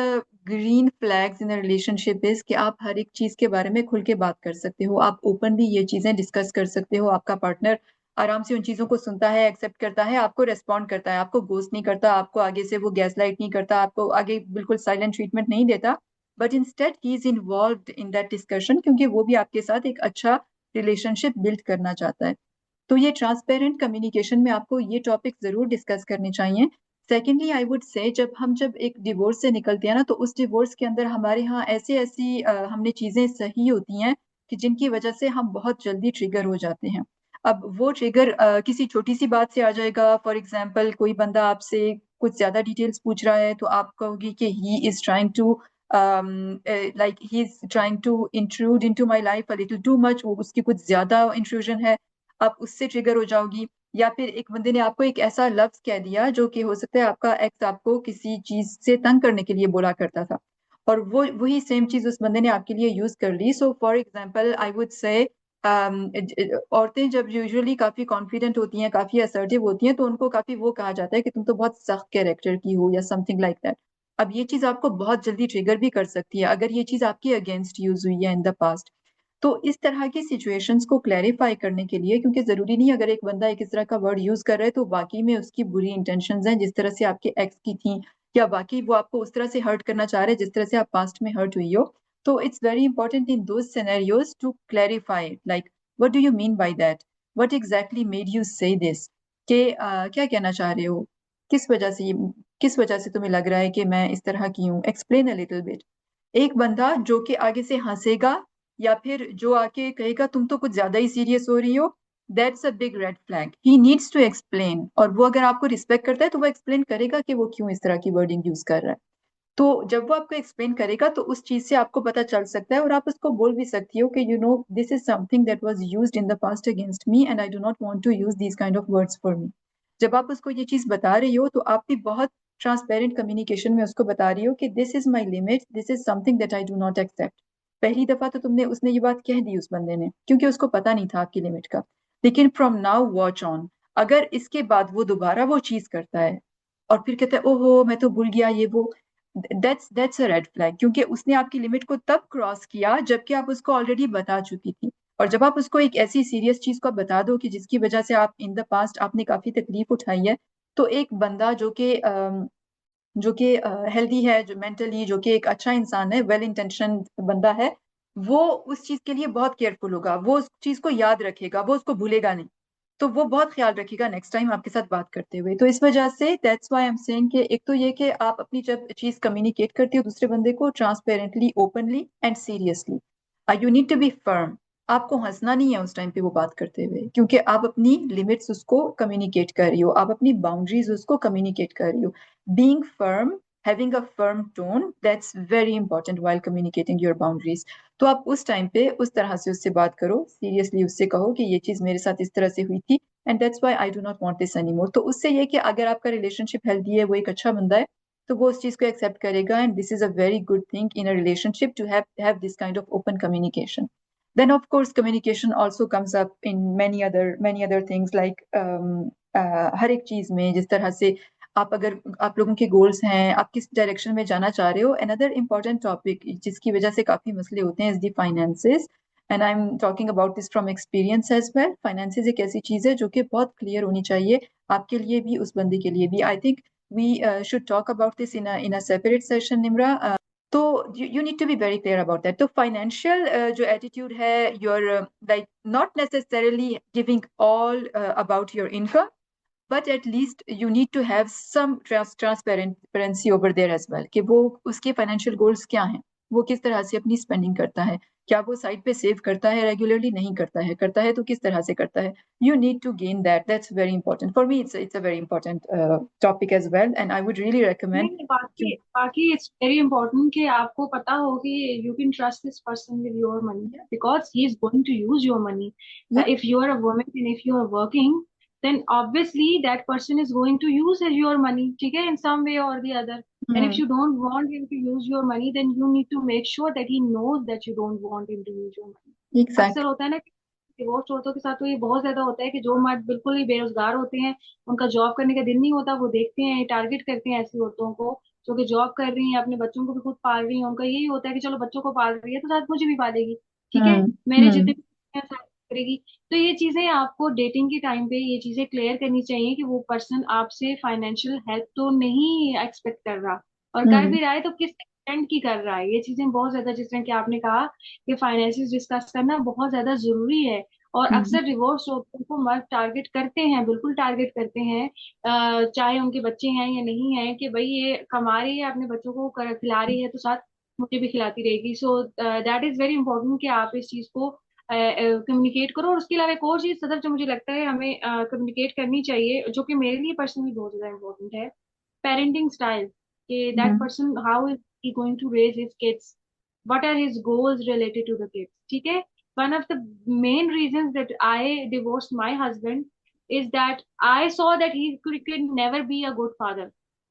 green flags in relationship is कि आप हर एक चीज के बारे में खुल के बात कर सकते हो, आप ओपनली ये चीजें डिस्कस कर सकते हो। आपका पार्टनर आराम से उन चीजों को सुनता है, एक्सेप्ट करता है, आपको रेस्पॉन्ड करता है, आपको गोस्ट नहीं करता, आपको आगे से वो गैस लाइट नहीं करता, आपको आगे बिल्कुल साइलेंट ट्रीटमेंट नहीं देता, but instead he is involved in that discussion, क्योंकि वो भी आपके साथ एक अच्छा रिलेशनशिप बिल्ड करना चाहता है। तो ये ट्रांसपेरेंट कम्युनिकेशन में आपको ये टॉपिक जरूर डिस्कस करने चाहिए। सेकेंडली, आई वुड से जब एक डिवोर्स से निकलते हैं ना, तो उस डिवोर्स के अंदर हमारे यहाँ ऐसी ऐसी हमने चीजें सही होती हैं कि जिनकी वजह से हम बहुत जल्दी ट्रिगर हो जाते हैं। अब वो ट्रिगर किसी छोटी सी बात से आ जाएगा। फॉर एग्जाम्पल कोई बंदा आपसे कुछ ज्यादा डिटेल्स पूछ रहा है तो आप कहोगी कि he is trying to like he is trying to intrude into my life a little too much, वो उसकी कुछ ज्यादा इंट्रूजन है, आप उससे ट्रिगर हो जाओगी। या फिर एक बंदे ने आपको एक ऐसा लफ्ज कह दिया जो कि हो सकता है आपका एक्स आपको किसी चीज से तंग करने के लिए बोला करता था, और वो वही सेम चीज उस बंदे ने आपके लिए यूज कर ली। So for example I would say औरतें जब यूजुअली काफी कॉन्फिडेंट होती हैं, काफी असर्टिव होती हैं, तो उनको काफी वो कहा जाता है कि तुम तो बहुत सख्त कैरेक्टर की हो या समथिंग लाइक दैट। अब ये चीज आपको बहुत जल्दी ट्रिगर भी कर सकती है अगर ये चीज आपके अगेंस्ट यूज हुई है इन द पास्ट। तो इस तरह की सिचुएशंस को क्लैरिफाई करने के लिए, क्योंकि जरूरी नहीं अगर एक बंदा एक इस तरह का वर्ड यूज कर रहा है तो वाकई में उसकी बुरी इंटेंशंस हैं जिस तरह से आपके एक्स की थी, या वाकई वो आपको उस तरह से हर्ट करना चाह रहे हैं जिस तरह से आप पास्ट में हर्ट हुई हो। तो it's very important in those scenarios to clarify like what do you mean by that, what exactly made you say this, कि क्या कहना चाह रहे हो, किस वजह से किस वजह से तुम्हें लग रहा है कि मैं इस तरह की हूँ, एक्सप्लेन अ लिटिल बिट। एक बंदा जो कि आगे से हंसेगा या फिर जो आके कहेगा तुम तो कुछ ज्यादा ही सीरियस हो रही हो, that's a big red flag. He needs to explain, और वो अगर आपको रिस्पेक्ट करता है तो वो एक्सप्लेन करेगा कि वो क्यों इस तरह की वर्डिंग यूज कर रहा है। तो जब वो आपको एक्सप्लेन करेगा तो उस चीज से आपको पता चल सकता है, और आप उसको बोल भी सकती हो कि you know this is something that was used in the past against me and I do not want to use these kind of words for me. जब आप उसको ये चीज बता रही हो तो आप भी बहुत ट्रांसपेरेंट कम्युनिकेशन में उसको बता रही हो कि this is my limit, this is something that I do not accept. पहली दफा तो तुमने उसने ये बात कह दी उस बंदे ने क्योंकि उसको पता नहीं था आपकी लिमिट का, लेकिन फ्रॉम नाउ वॉच ऑन, अगर इसके बाद वो दोबारा वो चीज करता है और फिर कहता है ओहो मैं तो भूल गया ये वो, दैट्स अ रेड फ्लैग, क्योंकि उसने आपकी लिमिट को तब क्रॉस किया जबकि आप उसको ऑलरेडी बता चुकी थी। और जब आप उसको एक ऐसी सीरियस चीज को आप बता दो कि जिसकी वजह से आप इन द पास्ट आपने काफी तकलीफ उठाई है, तो एक बंदा जो कि हेल्दी है, जो मेंटली जो कि एक अच्छा इंसान है, वेल इंटेंशन बंदा है, वो उस चीज के लिए बहुत केयरफुल होगा, वो उस चीज को याद रखेगा, वो उसको भूलेगा नहीं। तो वो बहुत ख्याल रखिएगा नेक्स्ट टाइम आपके साथ बात करते हुए। तो इस वजह से that's why I am saying कि एक तो ये कि आप अपनी जब चीज कम्युनिकेट करते हो दूसरे बंदे को transparently, openly and seriously, you need to be firm. आपको हंसना नहीं है उस टाइम पे वो बात करते हुए, क्योंकि आप अपनी लिमिट्स उसको कम्युनिकेट कर रही हो, आप अपनी बाउंड्रीज उसको कम्युनिकेट कर रही हो। Being firm, having a firm tone, that's very important while communicating your boundaries। तो आप उस टाइम पे उस तरह से उससे बात करो, सीरियसली उससे कहो कि ये चीज मेरे साथ इस तरह से हुई थी and that's why I do not want this anymore. तो उससे ये कि अगर आपका रिलेशनशिप हेल्दी है, वो एक अच्छा बंदा है, तो वो उस चीज को एक्सेप्ट करेगा and this is a very good thing in a relationship to have this kind of open communication. Then of course communication also comes up in many other things like हर एक चीज में जिस तरह से आप अगर आप लोगों के गोल्स हैं, आप किस डायरेक्शन में जाना चाह रहे हो। अनदर इम्पॉर्टेंट टॉपिक जिसकी वजह से काफी मसले होते हैं is the finances, and I am talking about this from experience as well. Finances एक ऐसी चीज है जो कि बहुत क्लियर होनी चाहिए आपके लिए भी उस बंदे के लिए भी। I think we should talk about this in a separate session Nimra. तो you need to be very clear about that. तो फाइनेंशियल जो एटीट्यूड है, your like not necessarily giving all about your income, but at least you need to have some transparency over there as well कि वो उसके financial goals क्या हैं, वो किस तरह से अपनी स्पेंडिंग करता है, क्या वो साइड पे सेव करता है रेगुलरली, नहीं करता है, करता है तो किस तरह से करता है। You need to gain that, that's very important for me, it's a very important topic as well and I would really नहीं रेकमेंड नहीं, टू। बाकी बाकी इट्स वेरी इंपॉर्टेंट कि आपको पता हो कि you can trust this person with your money because he is going to use your money. या if you are a woman and if you are working, then obviously that person is going to use your money, ठीक है, in some way or the other. And if you don't want him to use your money, then you need to make sure that he knows that you don't want him to use your money. अक्सर exact. होता है ना कि divorce औरतों के साथ तो ये बहुत ज्यादा होता है कि जो मर्द बिल्कुल ही बेरोजगार होते हैं, उनका जॉब करने का दिन नहीं होता, वो देखते हैं, टारगेट करते हैं ऐसी औरतों को जो कि जॉब कर रही हैं, अपने बच्चों को भी खुद पाल रही हैं। उनका यही होता है कि चलो बच्चों को पाल रही है तो साथ मुझे भी पालेगी, ठीक है, हम्म। मेरे जितने हम्म। भी हैं, साथ करेगी। तो ये चीजें आपको डेटिंग के टाइम पे ये चीजें क्लियर करनी चाहिए कि वो पर्सन आपसे फाइनेंशियल हेल्प तो नहीं एक्सपेक्ट कर रहा, और कर हम्म। भी रहा है तो किस एक्सटेंड की कर रहा है। ये चीजें बहुत ज्यादा, जिस तरह कि आपने कहा कि फाइनेंसिस डिस्कस करना बहुत ज्यादा जरूरी है। और हम्म। अक्सर डिवोर्स होते को मर्द टारगेट करते हैं, बिल्कुल टारगेट करते हैं, चाहे उनके बच्चे हैं या नहीं है, कि भाई ये कमा रही है, अपने बच्चों को खिला रही है तो साथ मुझे भी खिलाती रहेगी। सो दैट इज वेरी इंपॉर्टेंट कि आप इस चीज को कम्युनिकेट करो। और उसके अलावा एक और चीज सदर जो मुझे लगता है हमें कम्युनिकेट करनी चाहिए, जो कि मेरे लिए पर्सनली बहुत ज्यादा इम्पोर्टेंट है, पेरेंटिंग स्टाइल, कि that hmm person how is he going to raise his kids, what are his goals related to the kids, ठीक है। one of the main reasons that I divorced my husband is that I saw that he could never be a good father।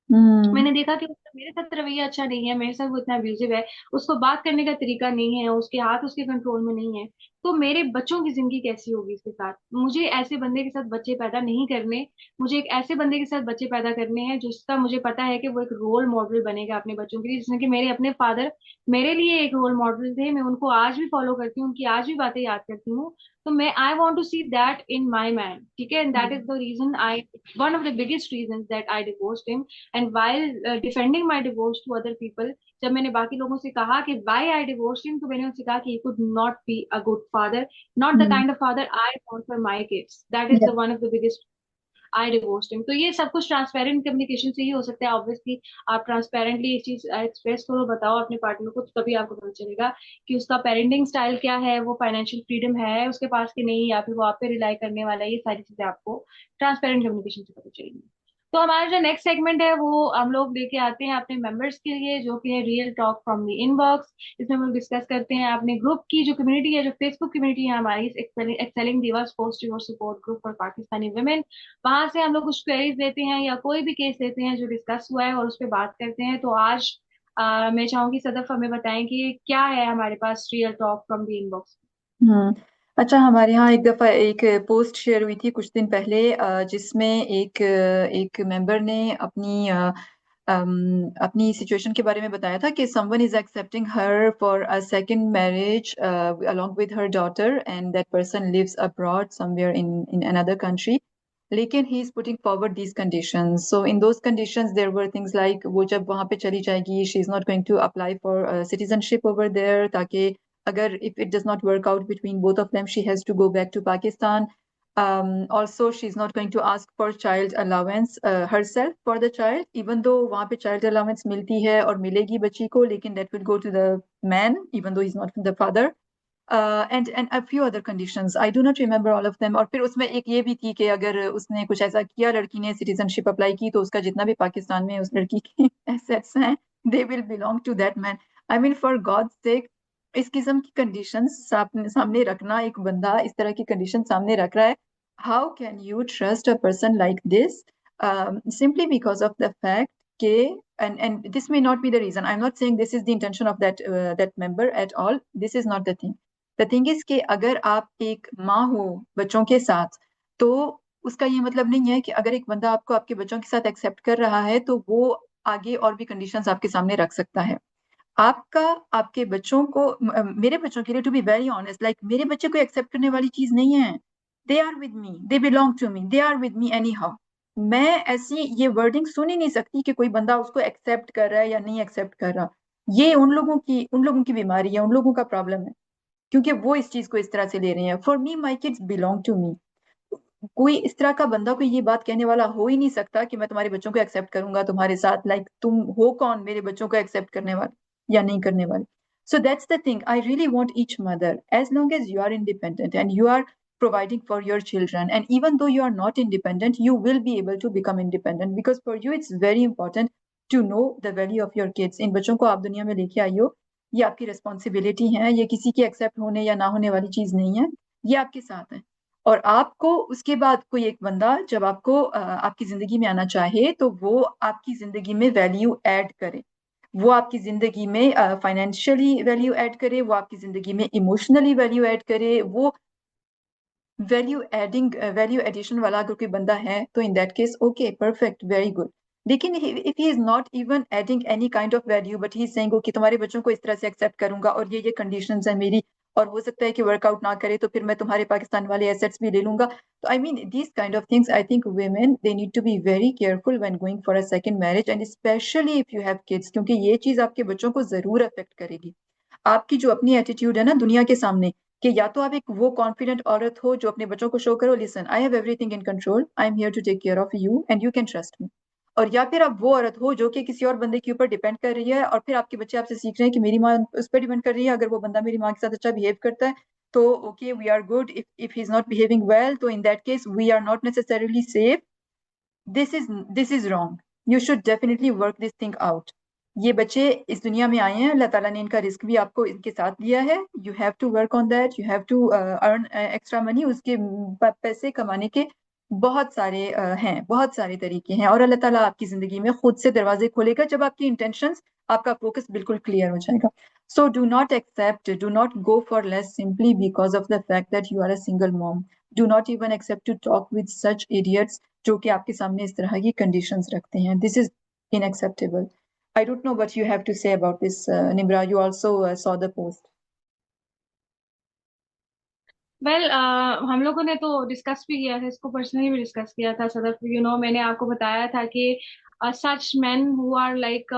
हम्म मैंने देखा कि उसका मेरे साथ रवैया अच्छा नहीं है, मेरे साथ वो इतना अब्यूजिव है, उसको बात करने का तरीका नहीं है, उसके हाथ उसके कंट्रोल में नहीं है, तो मेरे बच्चों की जिंदगी कैसी होगी इसके साथ। मुझे ऐसे बंदे के साथ बच्चे पैदा नहीं करने, मुझे एक ऐसे बंदे के साथ बच्चे पैदा करने हैं जिसका मुझे पता है कि वो एक रोल मॉडल बनेगा अपने बच्चों के लिए, जिसने कि मेरे अपने फादर मेरे लिए एक रोल मॉडल थे, मैं उनको आज भी फॉलो करती हूँ, उनकी आज भी बातें याद करती हूँ। तो मैं I want to see that in my man, ठीक है। And that is the reason I, one of the biggest reason that I divorced him. And while defending my divorce to other people, जब मैंने बाकी लोगों से कहा कि Y आई divorce him, तो मैंने उनसे कहा कि he could not be a good father, not the hmm kind of father I want for my kids, that is the one of the biggest I divorced him. तो ये सब कुछ transparent communication से ही हो सकता है ऑब्वियसली। आप transparently ये चीज एक्सप्रेस करो, बताओ अपने पार्टनर को, तो तभी आपको पता चलेगा कि उसका पेरेंटिंग स्टाइल क्या है, वो फाइनेंशियल फ्रीडम है उसके पास कि नहीं, या फिर वो आप पे रिलाई करने वाला है। ये सारी चीजें आपको ट्रांसपेरेंट कम्युनिकेशन से पता चलेंगी। तो हमारा जो नेक्स्ट सेगमेंट है वो हम लोग लेके आते हैं अपने मेंबर्स के लिए, जो कि है real talk from the inbox. इसमें हम लोग डिस्कस करते हैं अपने ग्रुप की जो कम्युनिटी है, जो फेसबुक कम्युनिटी है हमारी, excelling divas post your support group for Pakistani women. वहां से हम लोग कुछ क्वेरीज देते हैं या कोई भी केस देते हैं जो डिस्कस हुआ है और उस पर बात करते हैं। तो आज मैं चाहूंगी सदफ हमें बताएं कि क्या है हमारे पास real talk from the inbox. हम्म अच्छा, हमारे यहाँ एक दफ़ा एक पोस्ट शेयर हुई थी कुछ दिन पहले, जिसमें एक मेंबर ने अपनी सिचुएशन के बारे में बताया था कि someone is accepting her for a second marriage along with her daughter, and that person lives abroad somewhere in another country, लेकिन he is putting forward these conditions. So in those conditions there were things like, वो जब वहाँ पे चली जाएगी she is not going to apply for citizenship over there, ताकि अगर if it does not work out between both of them, she has to go back to Pakistan. Also, she's not going to ask for child allowance herself for the child, even though वहाँ पे child allowance मिलती है और मिलेगी बच्ची को, लेकिन that will go to the man, even though he's not the father. And a few other conditions. I do not remember all of them. और फिर उसमें एक ये भी थी कि अगर उसने कुछ ऐसा किया, लड़की ने सिटीजनशिप अप्लाई की, तो उसका जितना भी पाकिस्तान में उस लड़की की एसेट्स हैं, they will belong to that man. I mean for God sake, इस किस्म की कंडीशंस सामने रखना, एक बंदा इस तरह की कंडीशन सामने रख रहा है, how can you trust a person like this, simply because of the fact के, and this may not be the reason. I'm not saying this is the intention of that member at all. This is not the thing. The thing is कि अगर आप एक माँ हो बच्चों के साथ, तो उसका ये मतलब नहीं है कि अगर एक बंदा आपको आपके बच्चों के साथ एक्सेप्ट कर रहा है तो वो आगे और भी कंडीशंस आपके सामने रख सकता है। आपका आपके बच्चों को मेरे बच्चों के लिए, to be very honest, like मेरे बच्चे को एक्सेप्ट करने वाली चीज नहीं है। They are with me, they belong to me, they are with me anyhow. मैं ऐसी ये वर्डिंग सुन ही नहीं सकती कि कोई बंदा उसको एक्सेप्ट कर रहा है या नहीं एक्सेप्ट कर रहा। ये उन लोगों की बीमारी है, उन लोगों का प्रॉब्लम है, क्योंकि वो इस चीज को इस तरह से ले रहे हैं। For me my kids belong to me. कोई इस तरह का बंदा कोई ये बात कहने वाला हो ही नहीं सकता कि मैं तुम्हारे बच्चों को एक्सेप्ट करूंगा तुम्हारे साथ। लाइक तुम हो कौन मेरे बच्चों को एक्सेप्ट करने वाले या नहीं करने वाले? So that's the thing, I really want each mother, as long as you are independent and you are providing for your children, and even though you are not independent, you will be able to become independent, because for you it's very important to know the value of your kids. इन बच्चों को आप दुनिया में लेके आई हो, ये आपकी responsibility है, ये किसी की एक्सेप्ट होने या ना होने वाली चीज नहीं है, ये आपके साथ है। और आपको उसके बाद कोई एक बंदा जब आपको आपकी जिंदगी में आना चाहे, तो वो आपकी जिंदगी में वैल्यू ऐड करे, वो आपकी जिंदगी में फाइनेंशियली वैल्यू ऐड करे, वो आपकी जिंदगी में इमोशनली वैल्यू ऐड करे, वो वैल्यू एडिशन वाला अगर कोई बंदा है, तो in that case okay, perfect, very good. लेकिन if he is not even adding any kind of value, but he is saying okay तुम्हारे बच्चों को इस तरह से एक्सेप्ट करूंगा और ये कंडीशंस है मेरी, और हो सकता है कि वर्कआउट ना करे तो फिर मैं तुम्हारे पाकिस्तान वाले एसेट्स भी ले लूंगा। तो I mean these kind of things, I think women they need to be very careful when going for a second marriage, and specially if you have kids, क्योंकि ये चीज आपके बच्चों को जरूर अफेक्ट करेगी। आपकी जो अपनी एटीट्यूड है ना दुनिया के सामने, कि या तो आप एक वो कॉन्फिडेंट औरत हो जो अपने बच्चों को शो करो, listen I have everything in control, I am here to take care of you and you can trust me. और या फिर आप वो औरत हो जो कि किसी और बंदे के ऊपर डिपेंड कर रही है, और फिर आपके बच्चे आपसे सीख रहे हैं कि मेरी माँ उस पर डिपेंड कर रही है, अगर वो बंदा मेरी माँ के साथ अच्छा बिहेव करता है तो okay we are good, if he is not behaving well तो in that case we are not necessarily safe. This is wrong. You should definitely work this thing out. ये बच्चे इस दुनिया में आए हैं, अल्लाह ताला ने इनका रिस्क भी आपको इनके साथ दिया है. You have to work on that, you have to earn extra money. उसके पैसे कमाने के बहुत सारे हैं, बहुत सारे तरीके हैं, और अल्लाह ताला आपकी जिंदगी में खुद से दरवाजे खोलेगा जब आपकी इंटेंशंस, आपका फोकस बिल्कुल क्लियर हो जाएगा. So do not accept, do not go for less simply because of the fact that you are a single mom. Do not even accept to talk with such idiots जो कि आपके सामने इस तरह की कंडीशंस रखते हैं. This is unacceptable. I don't know what you have to say about this, Nimra. You also saw the post. Well हम लोगों ने तो डिस्कस भी किया था इसको, पर्सनली भी डिस्कस किया था सदफ. मैंने आपको बताया था कि such man who are like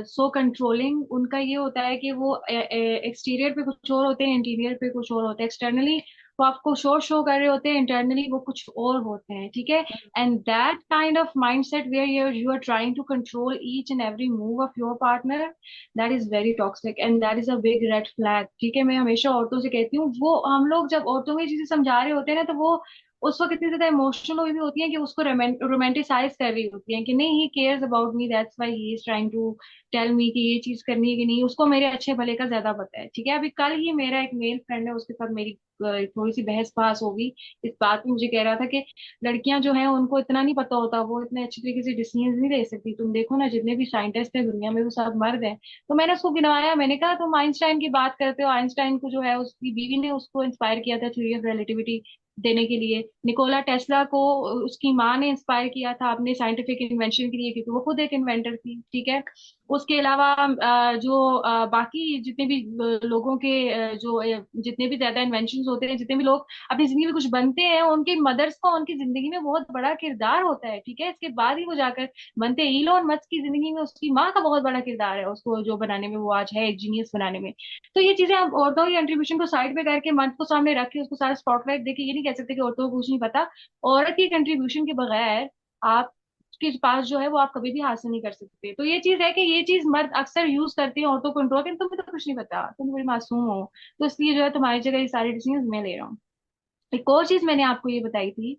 so controlling, उनका ये होता है कि वो एक्सटीरियर पे कुछ और होते हैं, इंटीरियर पे कुछ और होते हैं. एक्सटर्नली वो आपको शो कर रहे होते हैं, इंटरनली वो कुछ और होते हैं, ठीक है. And that kind of mindset where you are trying to control each and every move of your partner, that is very toxic and that is a big red flag. ठीक है, मैं हमेशा औरतों से कहती हूँ, वो हम लोग जब औरतों को ये चीजें समझा रहे होते हैं ना, तो वो उस वक्त इतनी ज्यादा इमोशनल हुई भी होती हैं कि उसको रोमांटिसाइज कर रही होती हैं कि नहीं, he cares about me, that's why he is trying to tell me कि ये चीज करनी है कि नहीं. उसको मेरे अच्छे भले का ज्यादा पता है, ठीक है. अभी कल ही मेरा एक मेल फ्रेंड है, उसके साथ मेरी थोड़ी सी बहस बहस होगी इस बात में. मुझे कह रहा था कि लड़कियां जो हैं उनको इतना नहीं पता होता, वो इतने अच्छी तरीके से डिसीजन नहीं ले सकती. तुम देखो ना, जितने भी साइंटिस्ट हैं दुनिया में वो सब मर्द हैं. तो मैंने उसको गिनवाया, मैंने कहा तुम आइंस्टाइन की बात करते हो, आइंस्टाइन को जो है उसकी बीवी ने उसको इंस्पायर किया था थ्योरी ऑफ रिलेटिविटी देने के लिए. निकोला टेस्ला को उसकी माँ ने इंस्पायर किया था अपने साइंटिफिक इन्वेंशन के लिए, क्योंकि वो खुद एक इन्वेंटर थी, ठीक है. उसके अलावा बाकी जितने भी लोगों के जितने भी ज्यादा इन्वेंशन होते हैं, जितने भी लोग अपनी जिंदगी में कुछ बनते हैं, उनकी मदर्स का उनकी जिंदगी में बहुत बड़ा किरदार होता है, ठीक है. इसके बाद ही वो जाकर बनते हैं. इलोन मस्क की जिंदगी में उसकी माँ का बहुत बड़ा किरदार है, उसको जो बनाने में वो आज है, एक जीनियस बनाने में. तो ये चीजें आप औरतों की कंट्रीब्यूशन को साइड पे करके, मर्द को सामने रख के उसको सारा स्पॉटलाइट देके ये नहीं कह सकते कि औरतों को कुछ नहीं पता. औरत की कंट्रीब्यूशन के बगैर आप के पास जो है वो आप कभी भी हासिल नहीं कर सकते. तो ये चीज है कि ये चीज मर्द अक्सर यूज करते हैं औरतों को कंट्रोल करके, तुम्हें तो कुछ नहीं पता, तुम बड़ी मासूम हो, तो इसलिए जो है तुम्हारी जगह ये सारे डिसीजन मैं ले रहा हूँ. एक और चीज मैंने आपको ये बताई थी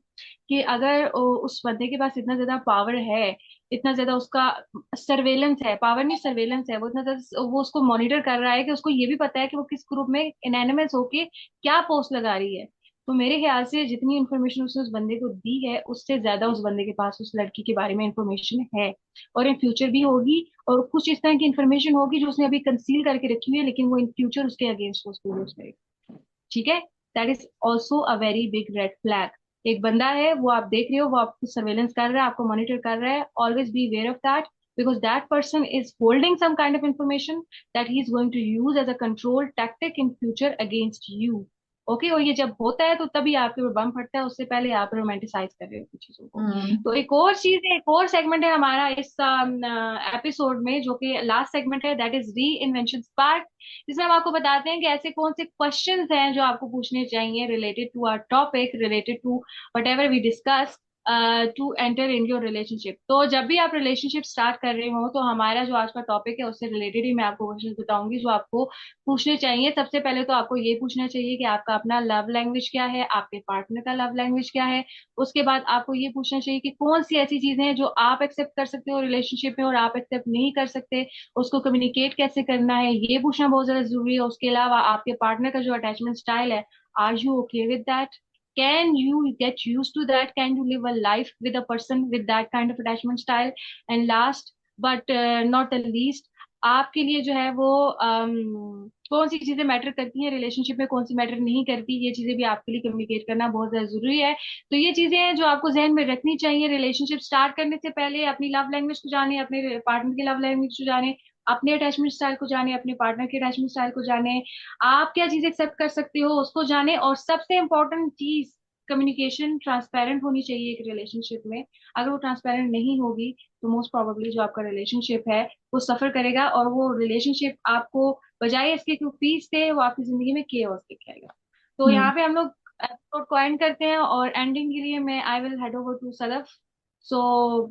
कि अगर उस बंदे के पास इतना ज्यादा पावर है, इतना ज्यादा उसका सर्वेलेंस है, पावर नहीं सर्वेलेंस है, वो इतना ज्यादा वो उसको मॉनिटर कर रहा है कि उसको ये भी पता है कि वो किस ग्रुप में एनोनिमस होके क्या पोस्ट लगा रही है. तो मेरे ख्याल से जितनी इन्फॉर्मेशन उसने उस बंदे को दी है, उससे ज्यादा उस बंदे के पास उस लड़की के बारे में इंफॉर्मेशन है, और इन फ्यूचर भी होगी. और कुछ इस तरह की इन्फॉर्मेशन होगी जो उसने अभी कंसील करके रखी हुई है, लेकिन वो इन फ्यूचर उसके अगेंस्ट उसको यूज करेगा, ठीक है. That is also a very big red flag. एक बंदा है, वो आप देख रहे हो, वो आपको सर्वेलेंस कर रहा है, आपको मॉनिटर कर रहा है. Always be aware of that, because that person is holding some kind of information that he is going to use as a control tactic in future against you. Okay, और ये जब होता है तो तभी आपके ऊपर बम फटता है, उससे पहले आप रोमांटिसाइज कर रहे हो कुछ चीजों को. हम्म. तो एक और चीज है, एक और सेगमेंट है हमारा इस एपिसोड में, जो कि लास्ट सेगमेंट है, दैट इज री इन्वेंशन पार्ट, जिसमें हम आपको बताते हैं कि ऐसे कौन से क्वेश्चंस हैं जो आपको पूछने चाहिए related to our topic, related to whatever we discuss to enter in your relationship. तो जब भी आप रिलेशनशिप स्टार्ट कर रहे हो, तो हमारा जो आज का टॉपिक है उससे रिलेटेड ही मैं आपको क्वेश्चन बताऊंगी जो आपको पूछने चाहिए. सबसे पहले तो आपको ये पूछना चाहिए कि आपका अपना लव लैंग्वेज क्या है, आपके पार्टनर का लव लैंग्वेज क्या है. उसके बाद आपको ये पूछना चाहिए कि कौन सी ऐसी चीजें हैं जो आप एक्सेप्ट कर सकते हो रिलेशनशिप में और आप एक्सेप्ट नहीं कर सकते, उसको कम्युनिकेट कैसे करना है, ये पूछना बहुत ज्यादा जरूरी है. उसके अलावा आपके पार्टनर का जो अटैचमेंट स्टाइल है, are you okay with that, can you get used to that, can you live a life with a person with that kind of attachment style. And last but not the least, आपके लिए जो है वो कौन सी चीजें matter करती हैं relationship में, कौन सी मैटर नहीं करती, ये चीजें भी आपके लिए कम्युनिकेट करना बहुत ज्यादा जरूरी है. तो ये चीजें हैं जो आपको जहन में रखनी चाहिए रिलेशनशिप स्टार्ट करने से पहले. अपनी लव लैंग्वेज को जाने, अपने पार्टनर की लव लैंग्वेज को जाने, अपने अटैचमेंट स्टाइल को जाने, अपने पार्टनर के अटैचमेंट स्टाइल को जाने, आप क्या चीज एक्सेप्ट कर सकते हो उसको जाने. और सबसे इंपॉर्टेंट चीज, कम्युनिकेशन ट्रांसपेरेंट होनी चाहिए एक रिलेशनशिप में. अगर वो ट्रांसपेरेंट नहीं होगी तो मोस्ट प्रोबेबली जो आपका रिलेशनशिप है वो सफर करेगा, और वो रिलेशनशिप आपको बजाय इसके कि पीस दे, वो आपकी जिंदगी में केओस दिखाएगा. तो यहाँ हम्म. पे हम लोग एपिसोड को एंड करते हैं, और एंडिंग के लिए मैं I will head over to Sadaf. So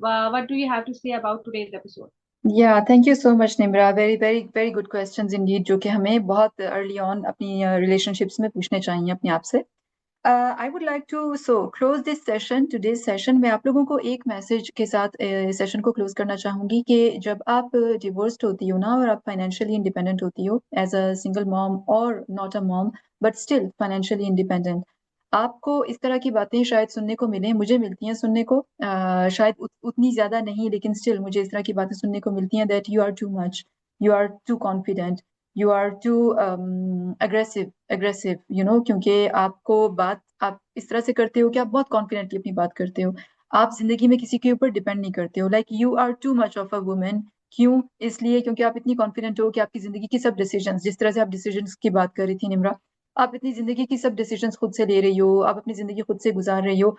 what do you have to say about today's episode? Yeah thank you so much Nimra, very very very good questions indeed, जो कि हमें बहुत अर्ली ऑन अपनी रिलेशनशिप्स में पूछने चाहिए अपने आप से। I would like to close this session, today's session. मैं आप लोगों को एक मैसेज के साथ सेशन को क्लोज करना चाहूंगी कि जब आप डिवोर्स्ड होती हो ना, और आप फाइनेंशियली इंडिपेंडेंट होती हो एज अ सिंगल मॉम और not a mom but still financially independent, आपको इस तरह की बातें शायद सुनने को मिले, मुझे मिलती हैं सुनने को, शायद उतनी ज्यादा नहीं, लेकिन स्टिल मुझे इस तरह की बातें सुनने को मिलती हैं that you are too much, you are too confident, you are too aggressive aggressive, क्योंकि आपको बात आप इस तरह से करते हो कि आप बहुत कॉन्फिडेंटली अपनी बात करते हो, आप जिंदगी में किसी के ऊपर डिपेंड नहीं करते हो, like you are too much of a woman. क्यों? इसलिए क्योंकि आप इतनी कॉन्फिडेंट हो कि आपकी जिंदगी की सब डिसीजंस, जिस तरह से आप डिसीजंस की बात कर रही थी निम्रा, आप अपनी जिंदगी की सब डिसीजंस खुद से ले रही हो, आप अपनी जिंदगी खुद से गुजार रही हो।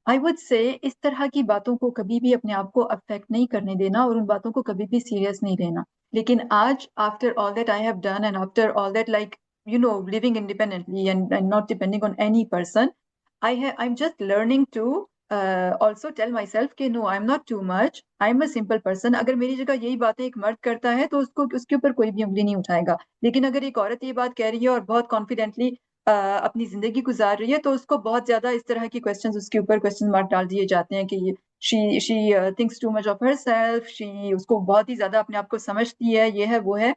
आई वुड से इस तरह की बातों को कभी भी अपने आप को अफेक्ट नहीं करने देना, और उन बातों को कभी भी सीरियस नहीं लेना। लेकिन आज, after all that I have done, and after all that, like living independently and not depending on any person, I'm just learning to also tell myself कि no, I'm not too much, I'm a simple person। अगर मेरी जगह यही बातें एक मर्द करता है तो उसको उसके ऊपर कोई भी उंगली नहीं उठाएगा, लेकिन अगर एक औरत ये बात कह रही है और बहुत कॉन्फिडेंटली अपनी जिंदगी गुजार रही है, तो उसको बहुत ज्यादा इस तरह की क्वेश्चंस उसके ऊपर क्वेश्चन मार्क डाल दिए जाते हैं कि she thinks to much of her self, she उसको बहुत ही ज्यादा अपने आप को समझती है, ये है वो है।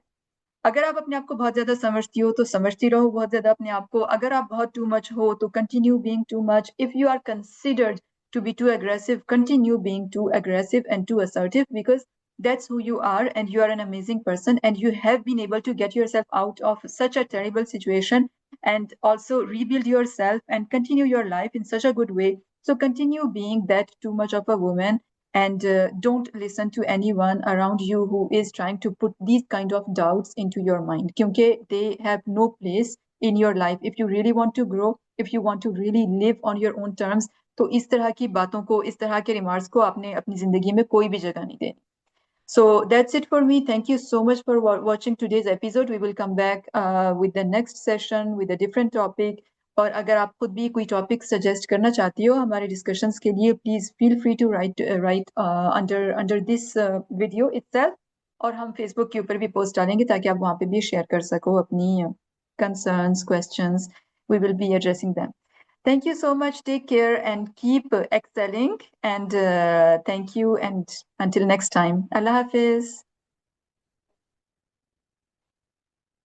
अगर आप अपने आप को बहुत ज्यादा समझती हो तो समझती रहो बहुत ज्यादा अपने आप को, अगर आप बहुत टू मच हो तो continue being too much. If you are considered to be too aggressive, continue being too aggressive and too assertive, because that's who you are, and you are an amazing person, and you have been able to get yourself out of such a terrible situation and also rebuild yourself and continue your life in such a good way. So continue being that too much of a woman, and don't listen to anyone around you who is trying to put these kind of doubts into your mind, kyunki they have no place in your life. If you really want to grow, if you want to really live on your own terms, तो इस तरह की बातों को, इस तरह के remarks को आपने अपनी जिंदगी में कोई भी जगह नहीं देनी। So that's it for me. Thank you so much for watching today's episode. We will come back with the next session with a different topic. और अगर आप खुद भी कोई टॉपिक सजेस्ट करना चाहती हो हमारे डिस्कशंस के लिए, please feel free to write under this video itself, और हम फेसबुक के ऊपर भी पोस्ट डालेंगे ताकि आप वहाँ पे भी शेयर कर सको अपनी concerns, questions. We will be addressing them. Thank you so much. Take care and keep excelling. And thank you. And until next time. Allah Hafiz.